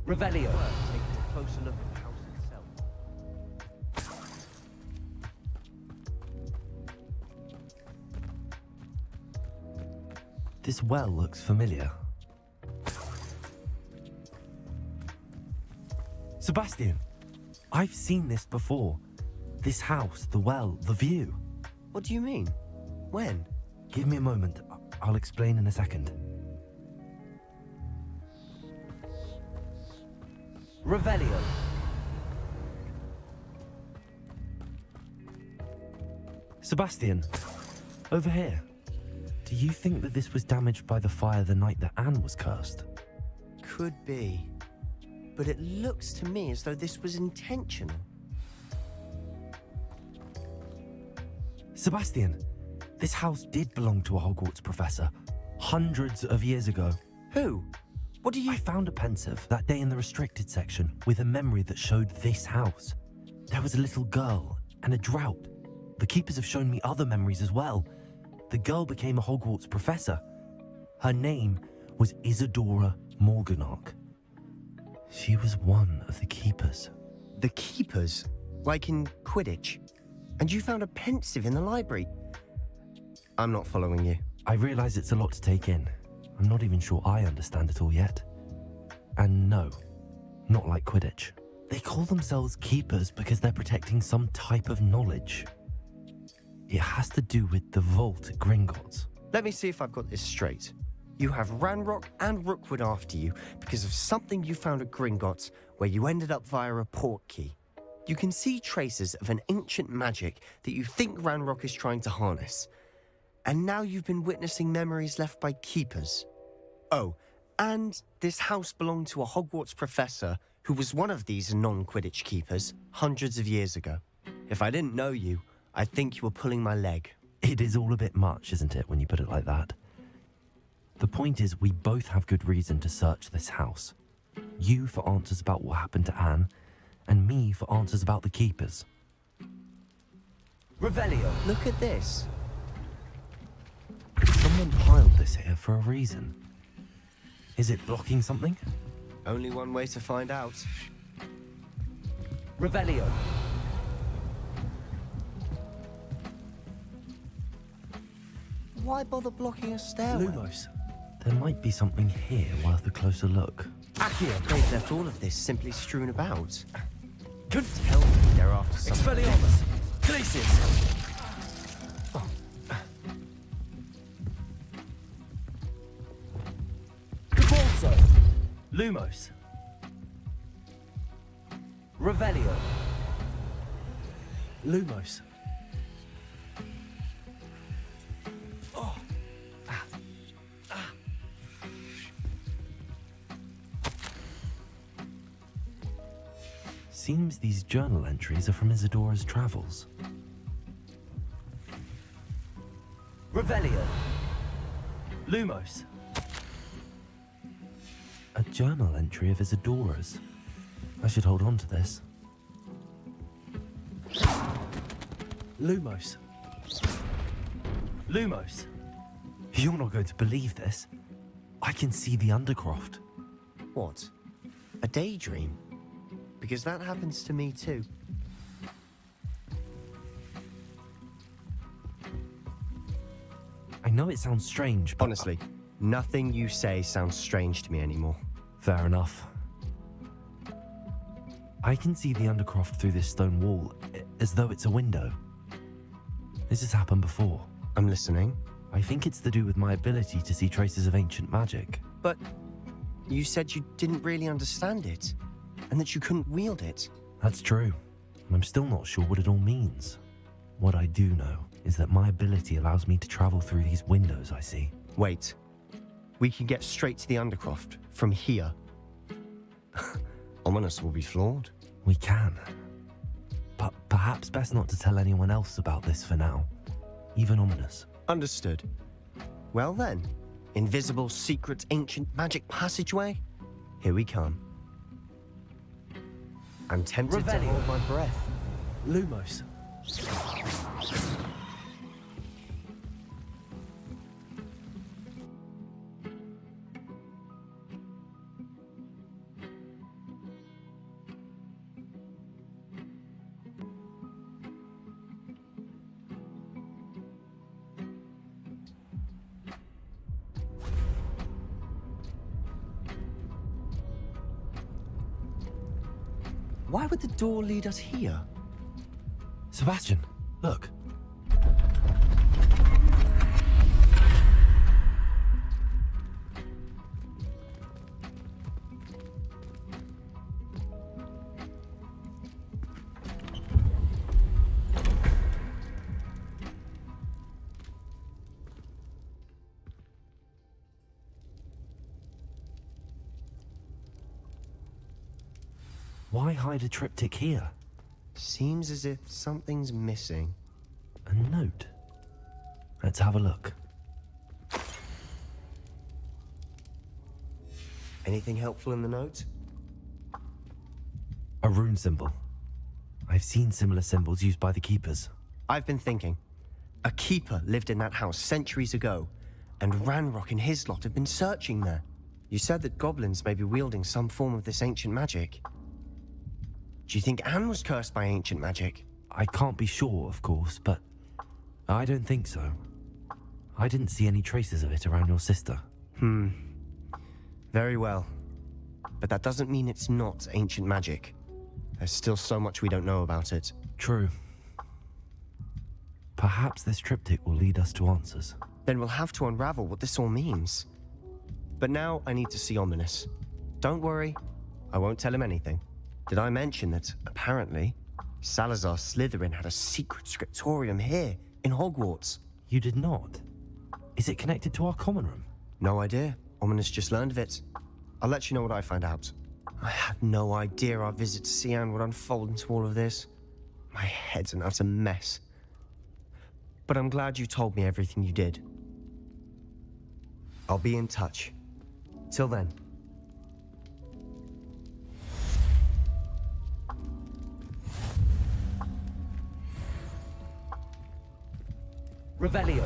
Revelio. Taking a closer look at the house itself. This well looks familiar. Sebastian, I've seen this before. This house, the well, the view. What do you mean? When? Give me a moment. I'll explain in a second. Revelio. Sebastian, over here. Do you think that this was damaged by the fire the night that Anne was cursed? Could be. But it looks to me as though this was intentional. Sebastian, this house did belong to a Hogwarts professor, hundreds of years ago. Who? What do you... I found a pensive that day in the restricted section with a memory that showed this house. There was a little girl and a drought. The keepers have shown me other memories as well. The girl became a Hogwarts professor. Her name was Isadora Morganach. She was one of the keepers. The keepers? Like in Quidditch? And you found a pensive in the library? I'm not following you. I realize it's a lot to take in. I'm not even sure I understand it all yet. And no, not like Quidditch. They call themselves keepers because they're protecting some type of knowledge. It has to do with the vault at Gringotts. Let me see if I've got this straight. You have Ranrock and Rookwood after you because of something you found at Gringotts where you ended up via a port key. You can see traces of an ancient magic that you think Ranrock is trying to harness. And now you've been witnessing memories left by keepers. Oh, and this house belonged to a Hogwarts professor who was one of these non-Quidditch keepers hundreds of years ago. If I didn't know you, I'd think you were pulling my leg. It is all a bit much, isn't it, when you put it like that? The point is, we both have good reason to search this house. You for answers about what happened to Anne, and me for answers about the keepers. Revelio, look at this. Someone piled this here for a reason. Is it blocking something? Only one way to find out. Revelio. Why bother blocking a stairwell? Lumos. There might be something here worth a closer look. Accio, they've left all of this simply strewn about. Couldn't tell me they're after something. Expelliarmus! Glacius! Capulso! Lumos! Revelio! Lumos! Seems these journal entries are from Isadora's travels. Revelio! Lumos! A journal entry of Isadora's. I should hold on to this. Lumos! Lumos! You're not going to believe this. I can see the Undercroft. What? A daydream? Because that happens to me too. I know it sounds strange, but... Honestly, nothing you say sounds strange to me anymore. Fair enough. I can see the Undercroft through this stone wall, as though it's a window. This has happened before. I'm listening. I think it's to do with my ability to see traces of ancient magic. But you said you didn't really understand it, and that you couldn't wield it. That's true, and I'm still not sure what it all means. What I do know is that my ability allows me to travel through these windows I see. Wait. We can get straight to the Undercroft from here. Ominous will be flawed. We can. But perhaps best not to tell anyone else about this for now. Even Ominous. Understood. Well then, invisible, secret, ancient magic passageway? Here we come. I'm tempted to hold my breath. Lumos. Why would the door lead us here? Sebastian, look. Why hide a triptych here? Seems as if something's missing. A note. Let's have a look. Anything helpful in the note? A rune symbol. I've seen similar symbols used by the keepers. I've been thinking. A keeper lived in that house centuries ago, and Ranrock and his lot have been searching there. You said that goblins may be wielding some form of this ancient magic. Do you think Anne was cursed by ancient magic? I can't be sure, of course, but I don't think so. I didn't see any traces of it around your sister. Very well. But that doesn't mean it's not ancient magic. There's still so much we don't know about it. True. Perhaps this triptych will lead us to answers. Then we'll have to unravel what this all means. But now I need to see Ominous. Don't worry, I won't tell him anything. Did I mention that, apparently, Salazar Slytherin had a secret scriptorium here, in Hogwarts? You did not? Is it connected to our common room? No idea. Ominous just learned of it. I'll let you know what I find out. I had no idea our visit to Sian would unfold into all of this. My head's an utter mess. But I'm glad you told me everything you did. I'll be in touch. Till then. Revelio.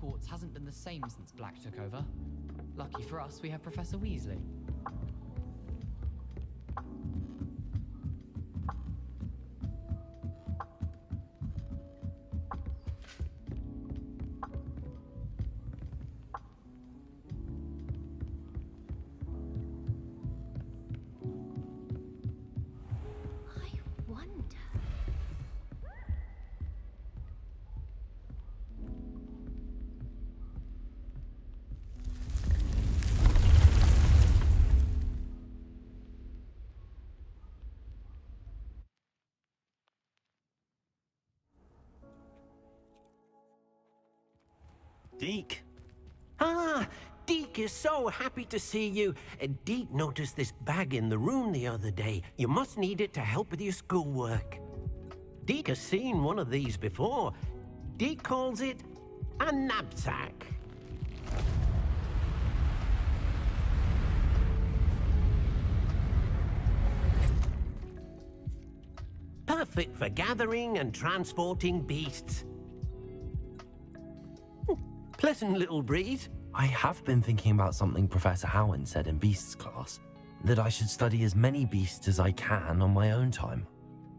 Hogwarts hasn't been the same since Black took over. Lucky for us, we have Professor Weasley. Deke. Ah, Deke is so happy to see you. Deke noticed this bag in the room the other day. You must need it to help with your schoolwork. Deke has seen one of these before. Deke calls it a knapsack. Perfect for gathering and transporting beasts. Pleasant little breeze. I have been thinking about something Professor Howard said in Beasts class, that I should study as many beasts as I can on my own time.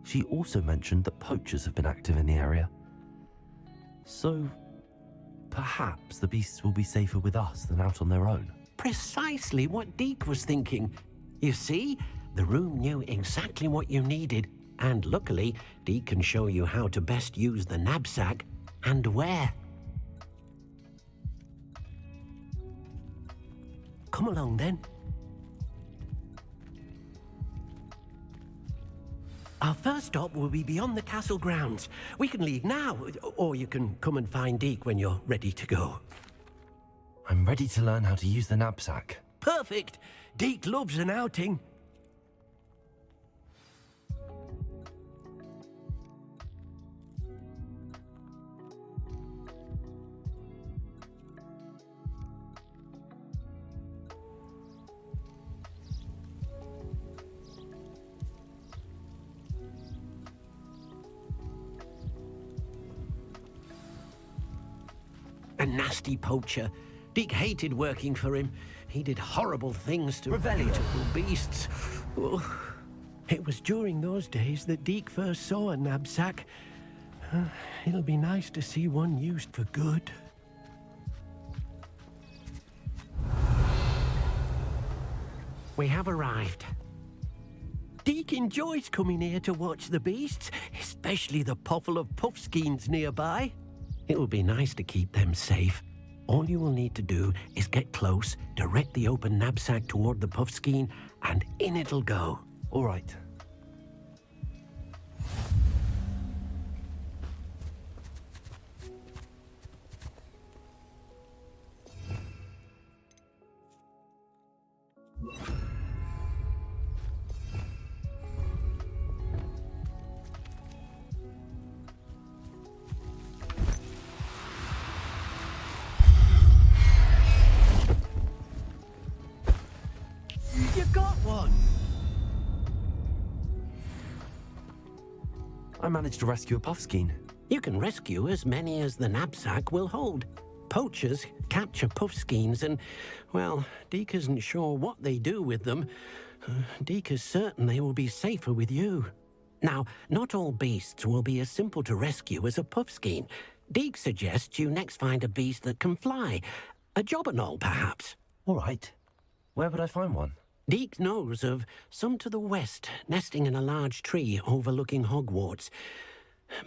She also mentioned that poachers have been active in the area. So, perhaps the beasts will be safer with us than out on their own. Precisely what Deke was thinking. You see, the room knew exactly what you needed, and luckily, Deke can show you how to best use the knapsack and where. Come along, then. Our first stop will be beyond the castle grounds. We can leave now, or you can come and find Deke when you're ready to go. I'm ready to learn how to use the knapsack. Perfect! Deke loves an outing. A nasty poacher. Deke hated working for him. He did horrible things to beautiful beasts. Oh. It was during those days that Deke first saw a knapsack. It'll be nice to see one used for good. We have arrived. Deke enjoys coming here to watch the beasts, especially the potful of puffskeins nearby. It will be nice to keep them safe. All you will need to do is get close, direct the open knapsack toward the puffskein, and in it'll go. All right. You got one! I managed to rescue a puffskein. You can rescue as many as the knapsack will hold. Poachers capture puffskeins and, well, Deke isn't sure what they do with them. Deke is certain they will be safer with you. Now, not all beasts will be as simple to rescue as a puffskein. Deke suggests you next find a beast that can fly. A jobberknoll, perhaps. All right. Where would I find one? Deke knows of some to the west, nesting in a large tree overlooking Hogwarts.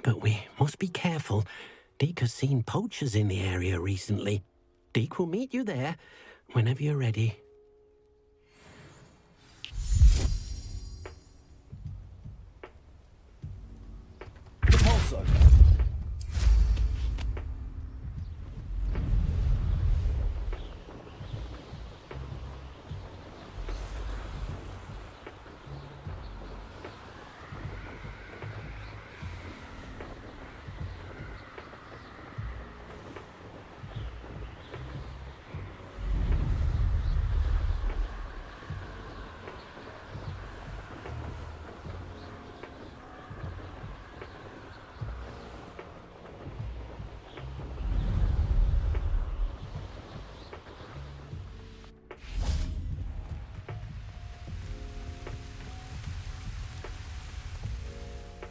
But we must be careful. Deke has seen poachers in the area recently. Deke will meet you there whenever you're ready. Repulso.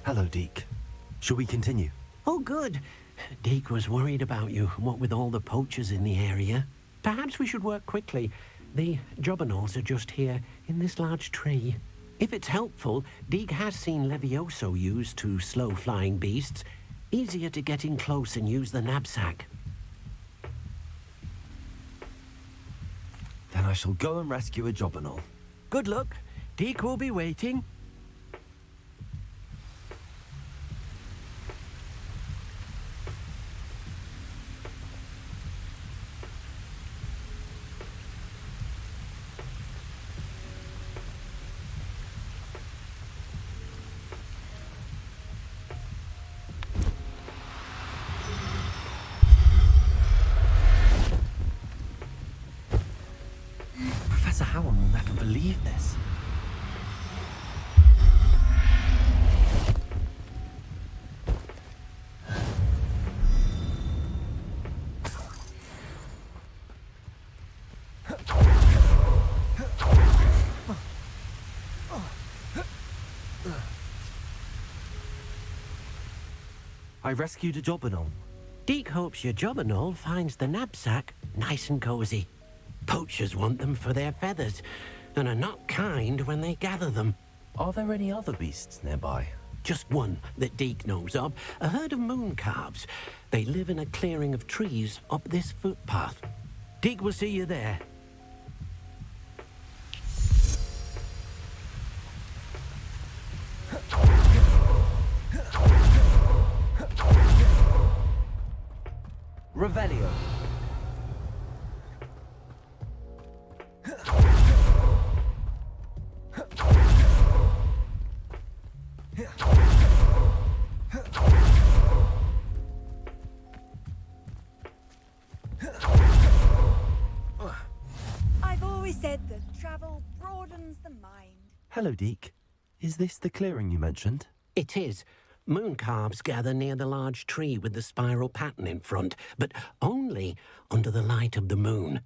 Hello, Deke. Shall we continue? Oh, good. Deke was worried about you, what with all the poachers in the area. Perhaps we should work quickly. The jobberknolls are just here, in this large tree. If it's helpful, Deke has seen Levioso used to slow flying beasts. Easier to get in close and use the knapsack. Then I shall go and rescue a jobberknoll. Good luck. Deke will be waiting. Professor Howard will never believe this. I rescued a jobberknoll. Deke hopes your jobberknoll finds the knapsack nice and cozy. Poachers want them for their feathers, and are not kind when they gather them. Are there any other beasts nearby? Just one that Deke knows of, a herd of moon calves. They live in a clearing of trees up this footpath. Deke will see you there. Revelio. I've always said that travel broadens the mind. Hello, Deke. Is this the clearing you mentioned? It is. Moon calves gather near the large tree with the spiral pattern in front, but only under the light of the moon.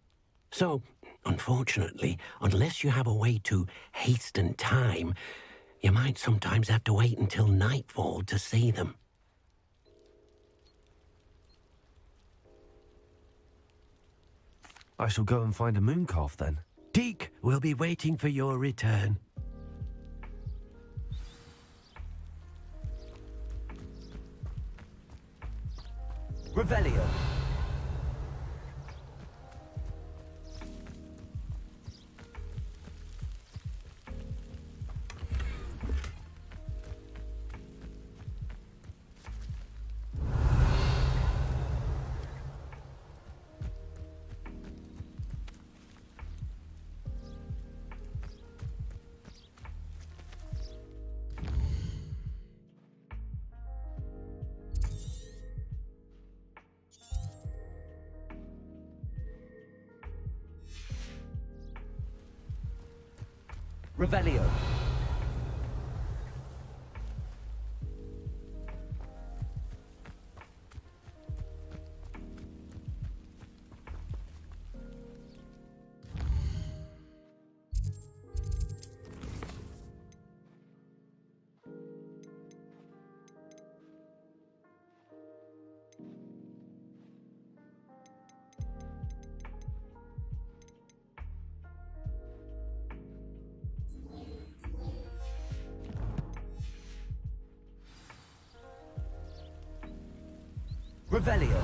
So, unfortunately, unless you have a way to hasten time, you might sometimes have to wait until nightfall to see them. I shall go and find a moon calf then. Deke will be waiting for your return. Revelio. Revelio. Revelio.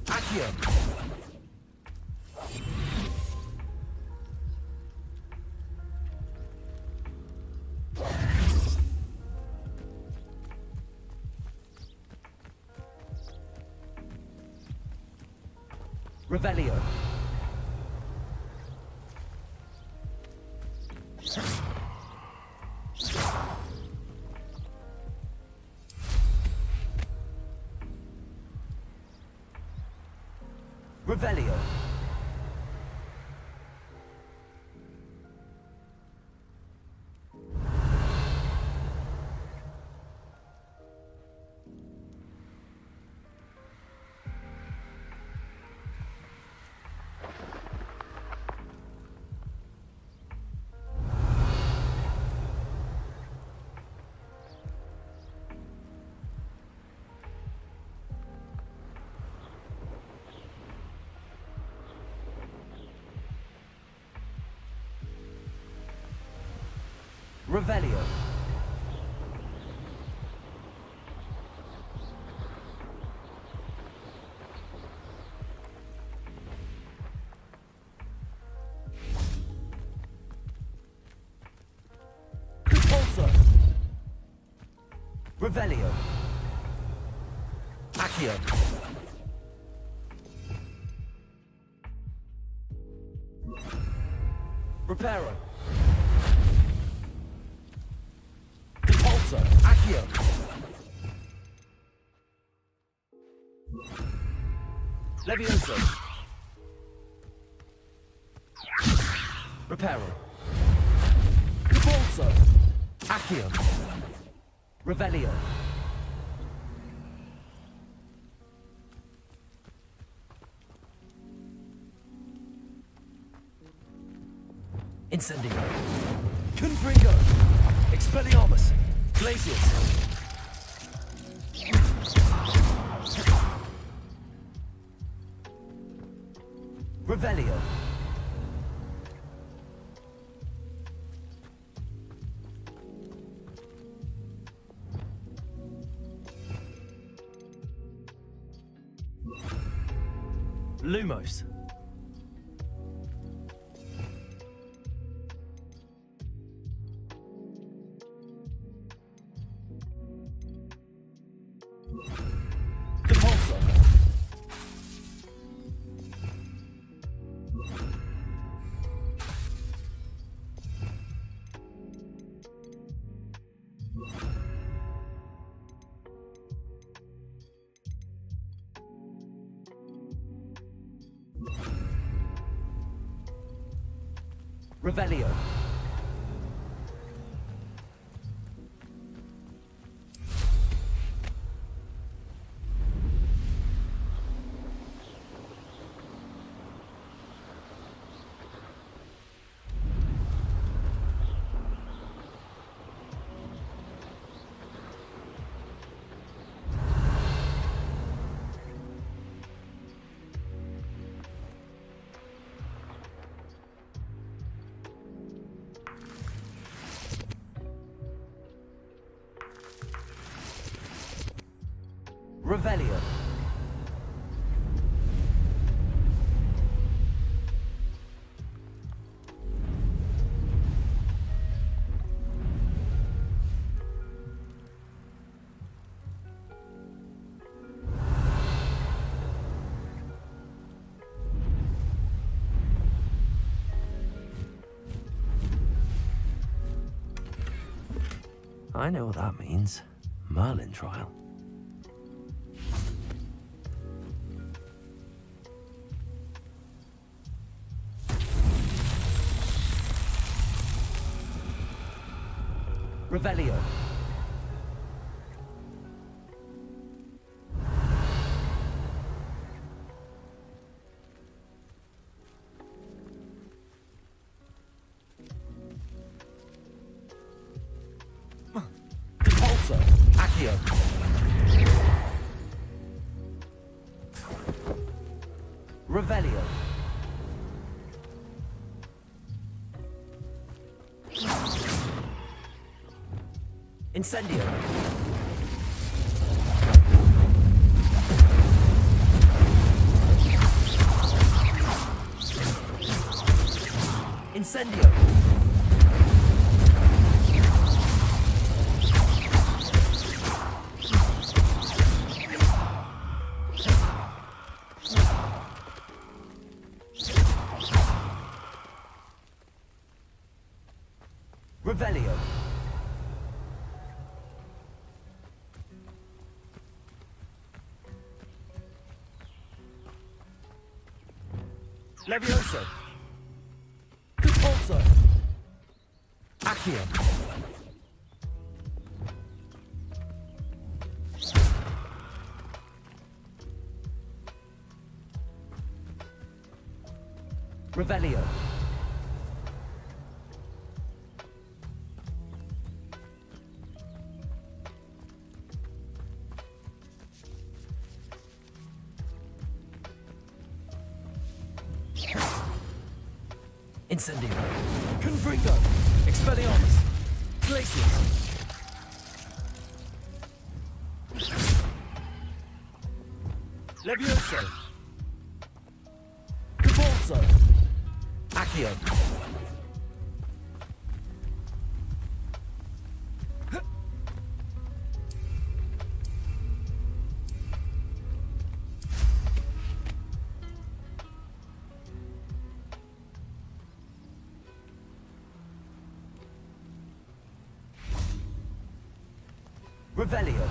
Accio. Revelio. Revelio. Revelio. Repulsor. Revelio. Accio. Reparo. Repulsor. Accio. Levioso. Reparo. Repulsor. Accio. Revelio. Incendio. Confringo. Expelliarmus. Glacius. Revelio. Lumos. Repulsor. Revelio. Revelio. I know what that means. Merlin trial. Revelio. Repulsor. Accio. Revelio. Incendio. Incendio. Revelio. Levioso. Repulsor. Accio. Revelio. Incendio. Confringo. Expelliarmus. places. Levioso. Capulso. Accio. Revelio.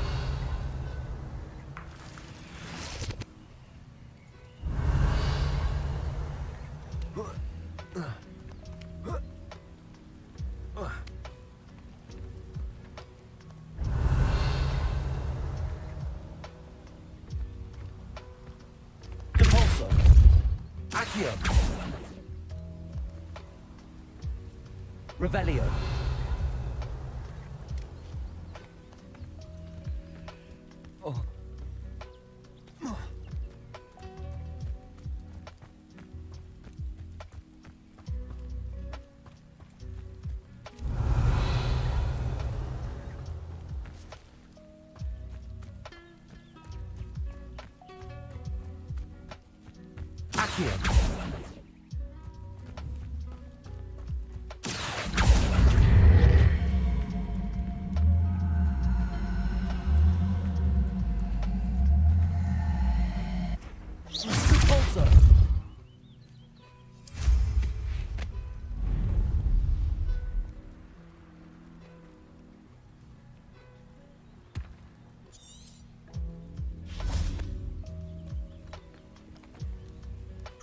Depulso. Accio. Revelio.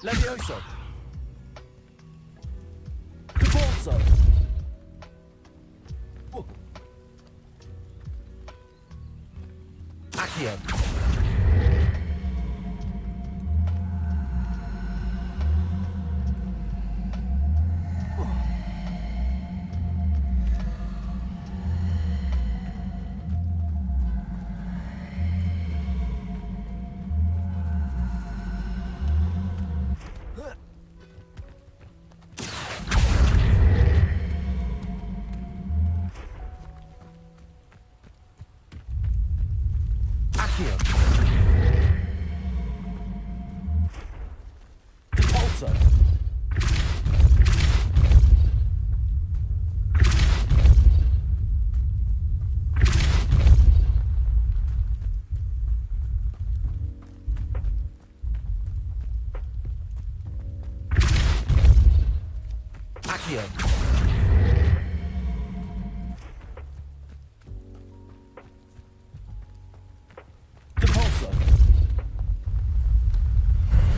Levioso. Capulso. Accio.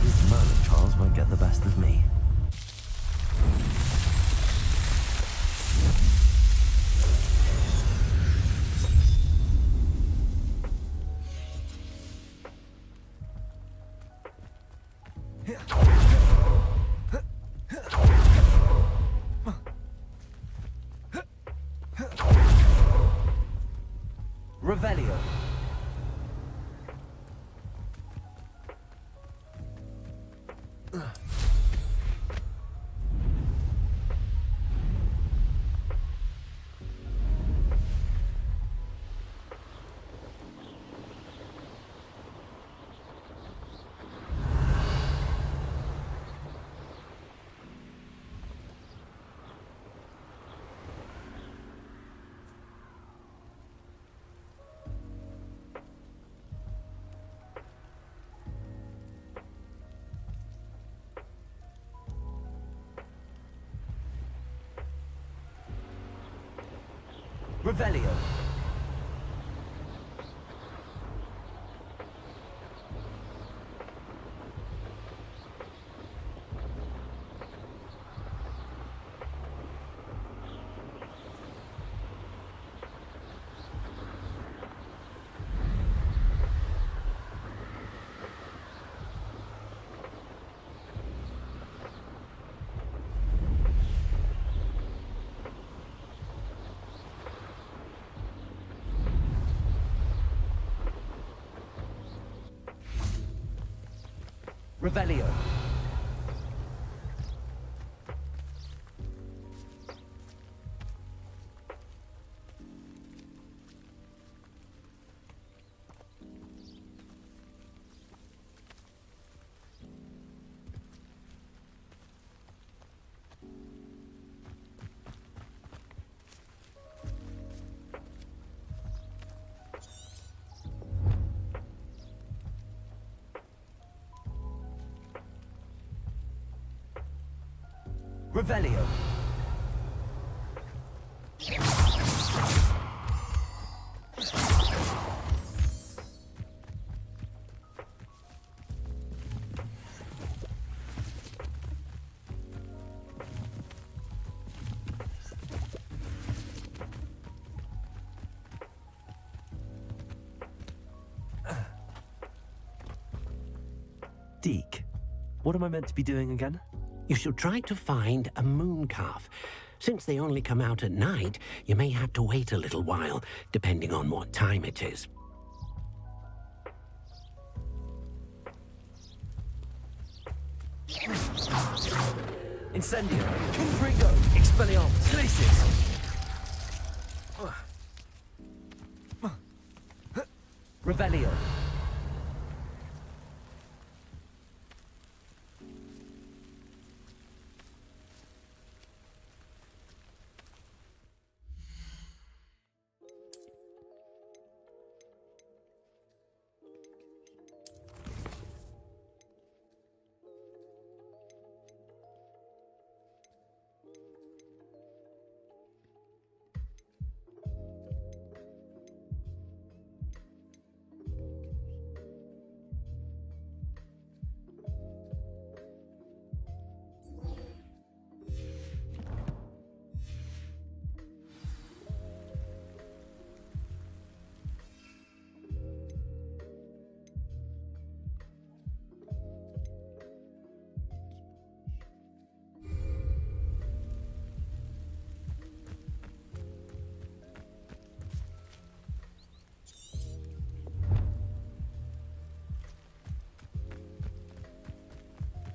These Merlin trials won't get the best of me. Revelio. Revelio. Revelio. Revelio. Deke, what am I meant to be doing again? You should try to find a moon calf. Since they only come out at night, you may have to wait a little while, depending on what time it is. Incendio. Confringo. Expelliarmus. Glacius. Revelio.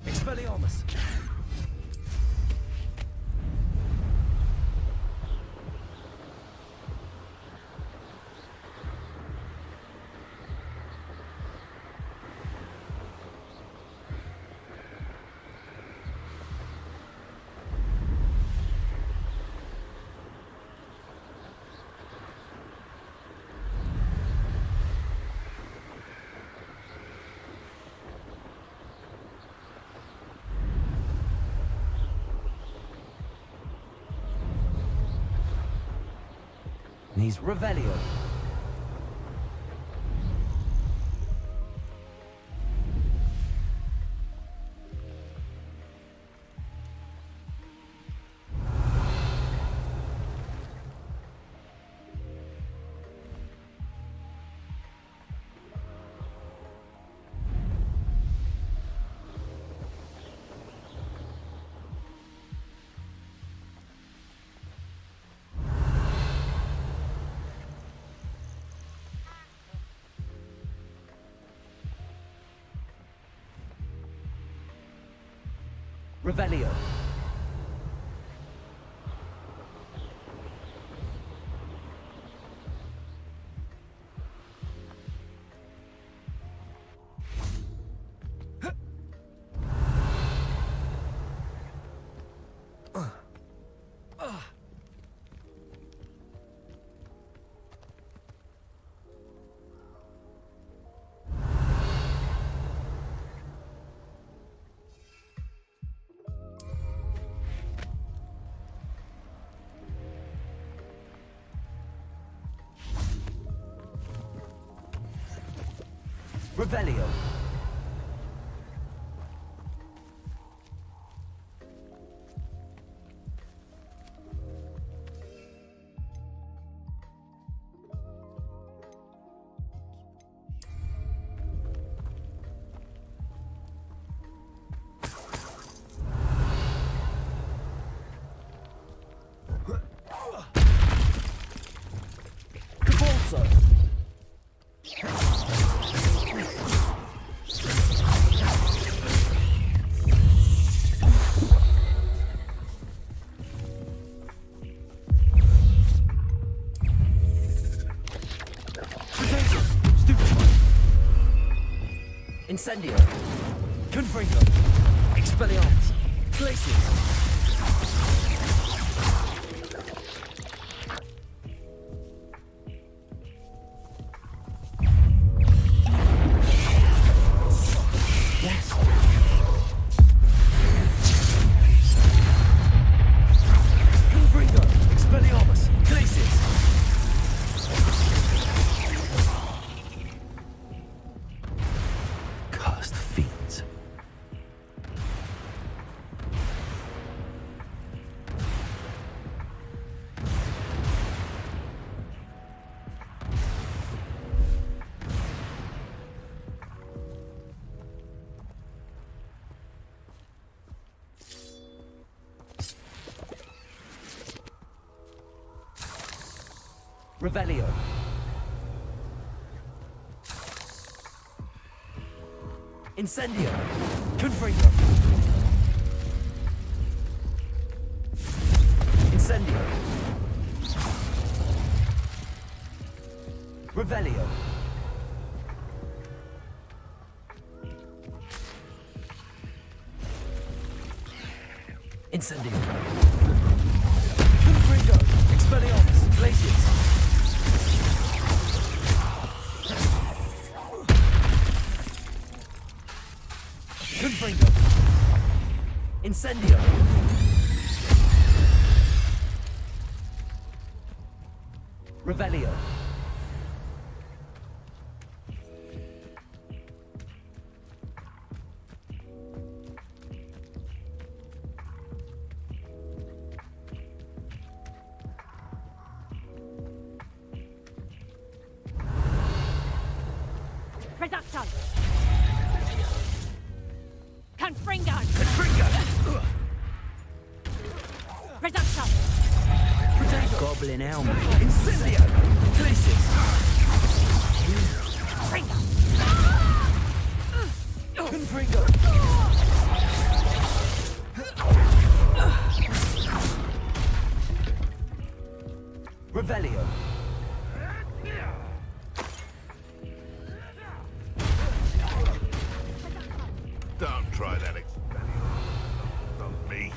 Expelliarmus. He's Revelio. Revelio. Revelio. Incendio. Confringo. Expelliarmus. Glacius. Revelio. Incendio. Confringo. Incendio. Revelio. Incendio. Confringo. Expelliarmus. Glacius. Confringo. Incendio. Revelio. Reduction. Confringo. Confringo. Reduction. Goblin helmet. Incendio. Glacius. Confringo. Confringo. Revelio. Don't try that experiment on me.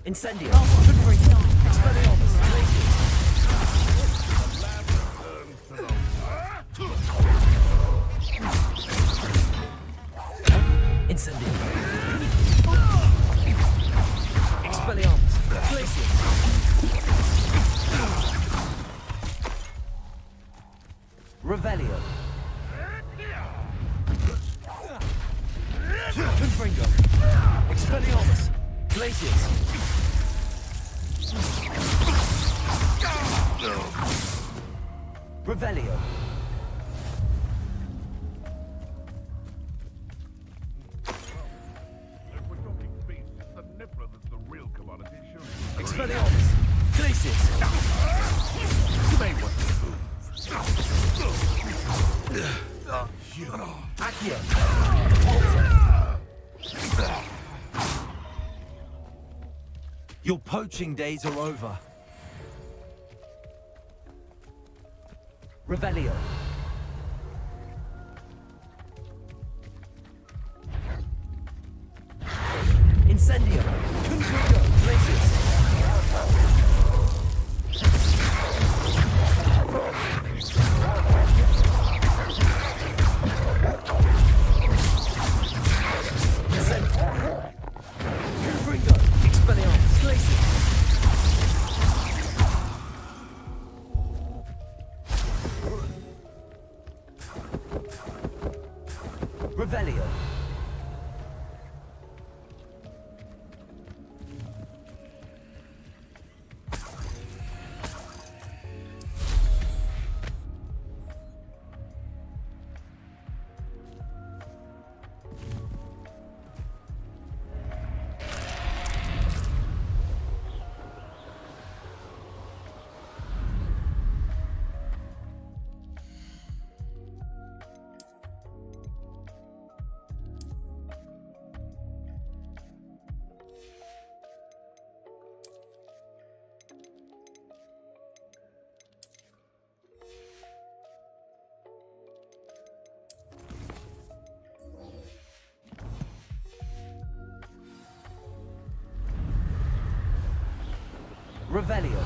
Incendio. Confringo. Expelliarmus. Incendio. Expelliarmus. Glacius. Revelio. Confringo. Expelliarmus. Glacius. Revelio. If we're talking beasts, it's the Niffler that's the real commodity, sure. Expelliarmus. Glacius. You may want to move. Accio. Your poaching days are over. Revelio. Incendio. Confringo. Glacius. Incendio. Confringo. Expelliarmus. Glacius. Revelio. Revelio.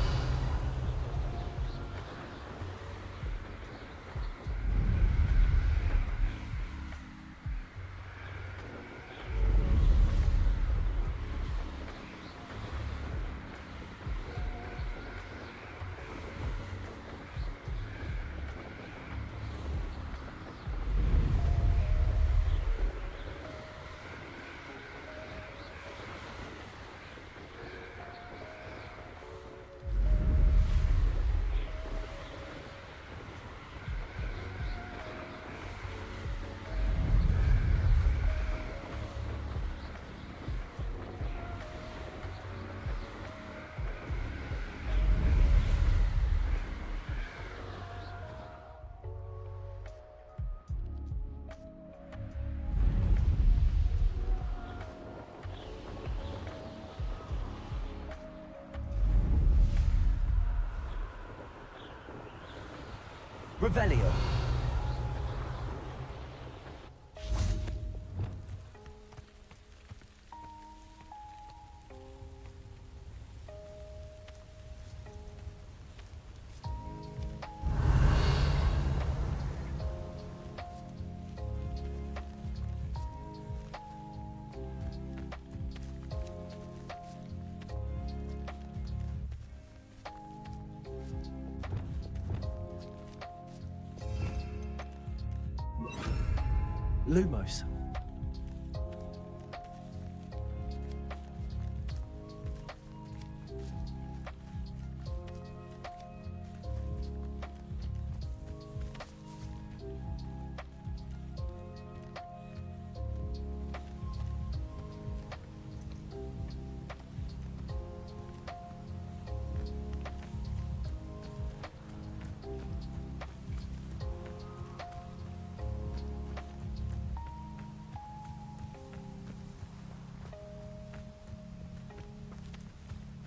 Revelio. Lumos.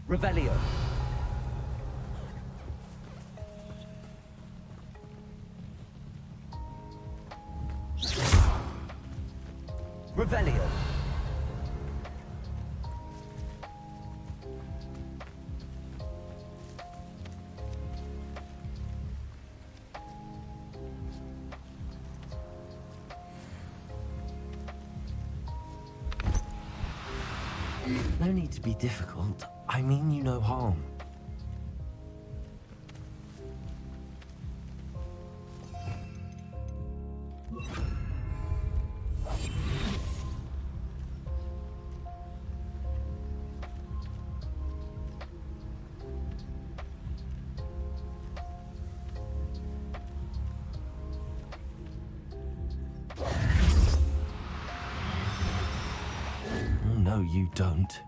Revelio. Revelio. No need to be difficult. I mean you no harm. Oh, no, you don't.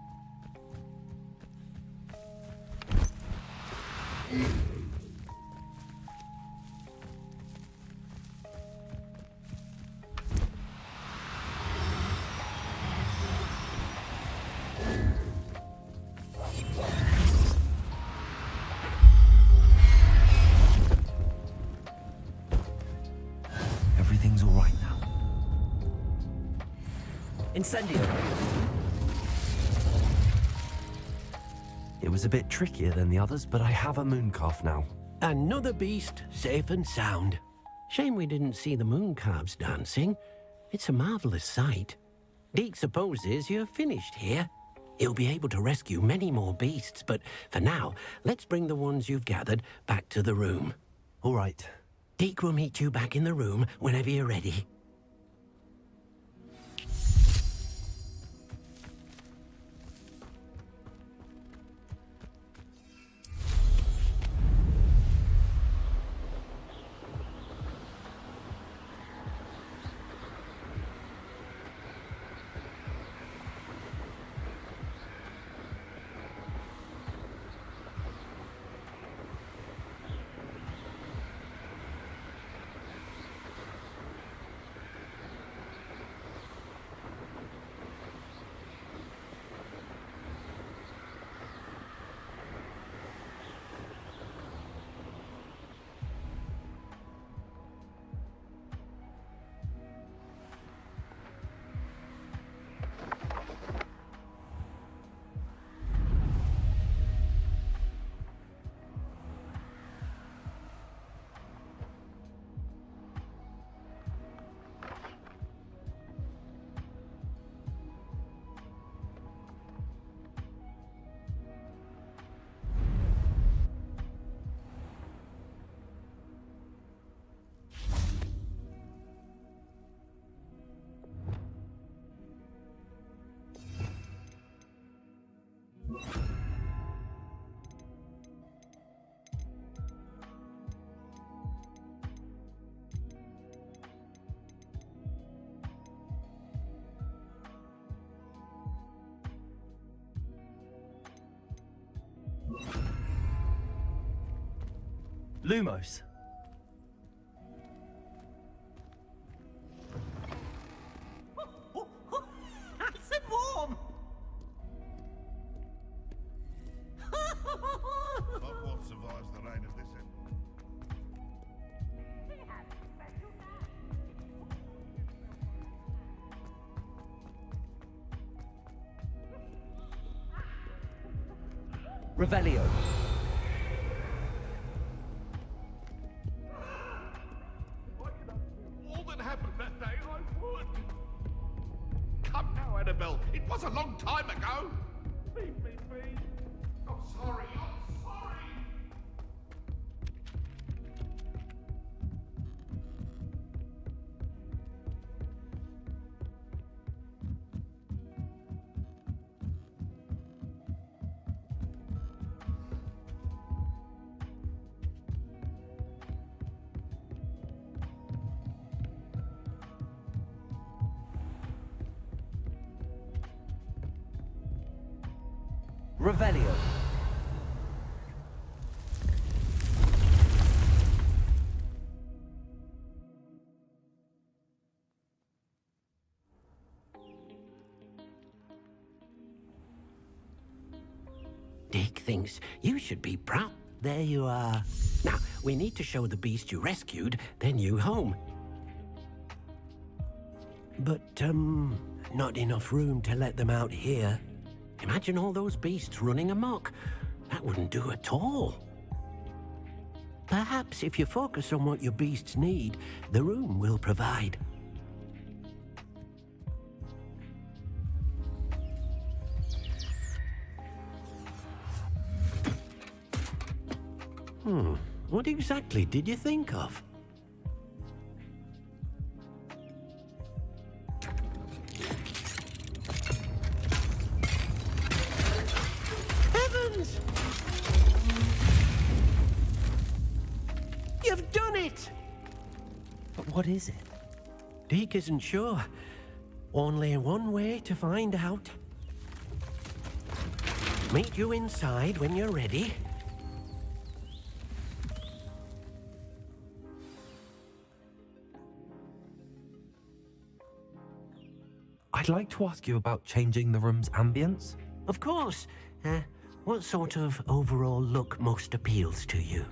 Everything's all right now. Incendio. It was a bit trickier than the others, but I have a mooncalf now. Another beast, safe and sound. Shame we didn't see the mooncalves dancing. It's a marvelous sight. Deke supposes you're finished here. He'll be able to rescue many more beasts, but for now, let's bring the ones you've gathered back to the room. All right. Deke will meet you back in the room whenever you're ready. Lumos. Nice and warm. Hogwarts survives the reign of this end. Revelio. All that happened that day, I would. Come now, Annabelle. It was a long time ago. Leave me be. I'm sorry. I'm sorry. Revelio. Dick thinks you should be proud. There you are. Now, we need to show the beast you rescued their new home. But, not enough room to let them out here. Imagine all those beasts running amok. That wouldn't do at all. Perhaps if you focus on what your beasts need, the room will provide. What exactly did you think of? Heavens! You've done it! But what is it? Deke isn't sure. Only one way to find out. Meet you inside when you're ready. I'd like to ask you about changing the room's ambience. Of course. What sort of overall look most appeals to you?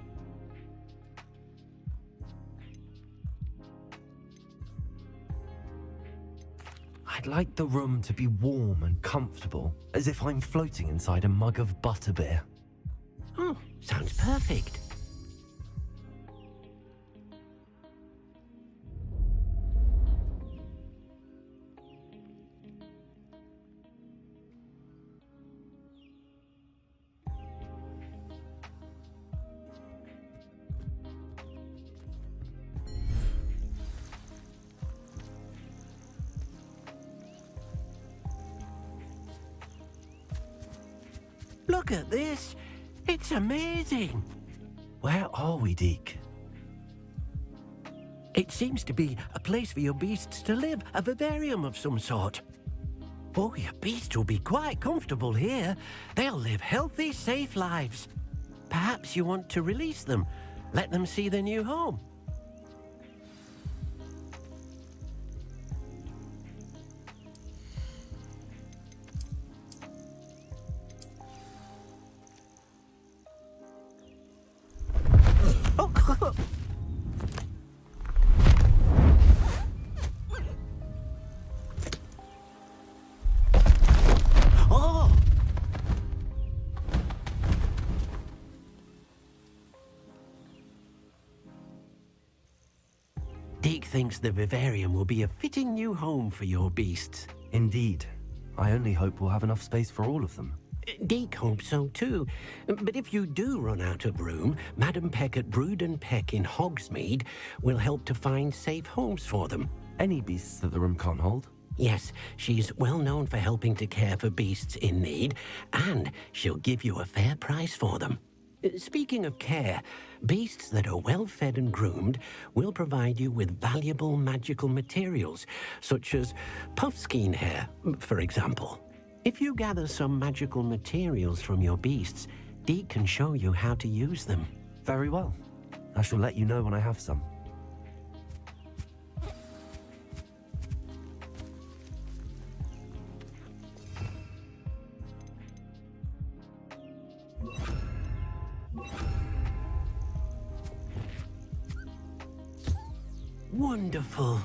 I'd like the room to be warm and comfortable, as if I'm floating inside a mug of butterbeer. Oh, sounds perfect. Look at this. It's amazing. Where are we, Deke? It seems to be a place for your beasts to live, a vivarium of some sort. Oh, your beasts will be quite comfortable here. They'll live healthy, safe lives. Perhaps you want to release them, let them see their new home. Deke thinks the vivarium will be a fitting new home for your beasts. Indeed. I only hope we'll have enough space for all of them. Deke hopes so too. But if you do run out of room, Madam Peck at Brood and Peck in Hogsmeade will help to find safe homes for them. Any beasts that the room can't hold? Yes, she's well known for helping to care for beasts in need, and she'll give you a fair price for them. Speaking of care, beasts that are well fed and groomed will provide you with valuable magical materials, such as puffskein hair, for example. If you gather some magical materials from your beasts, Deke can show you how to use them. Very well. I shall let you know when I have some. Wonderful.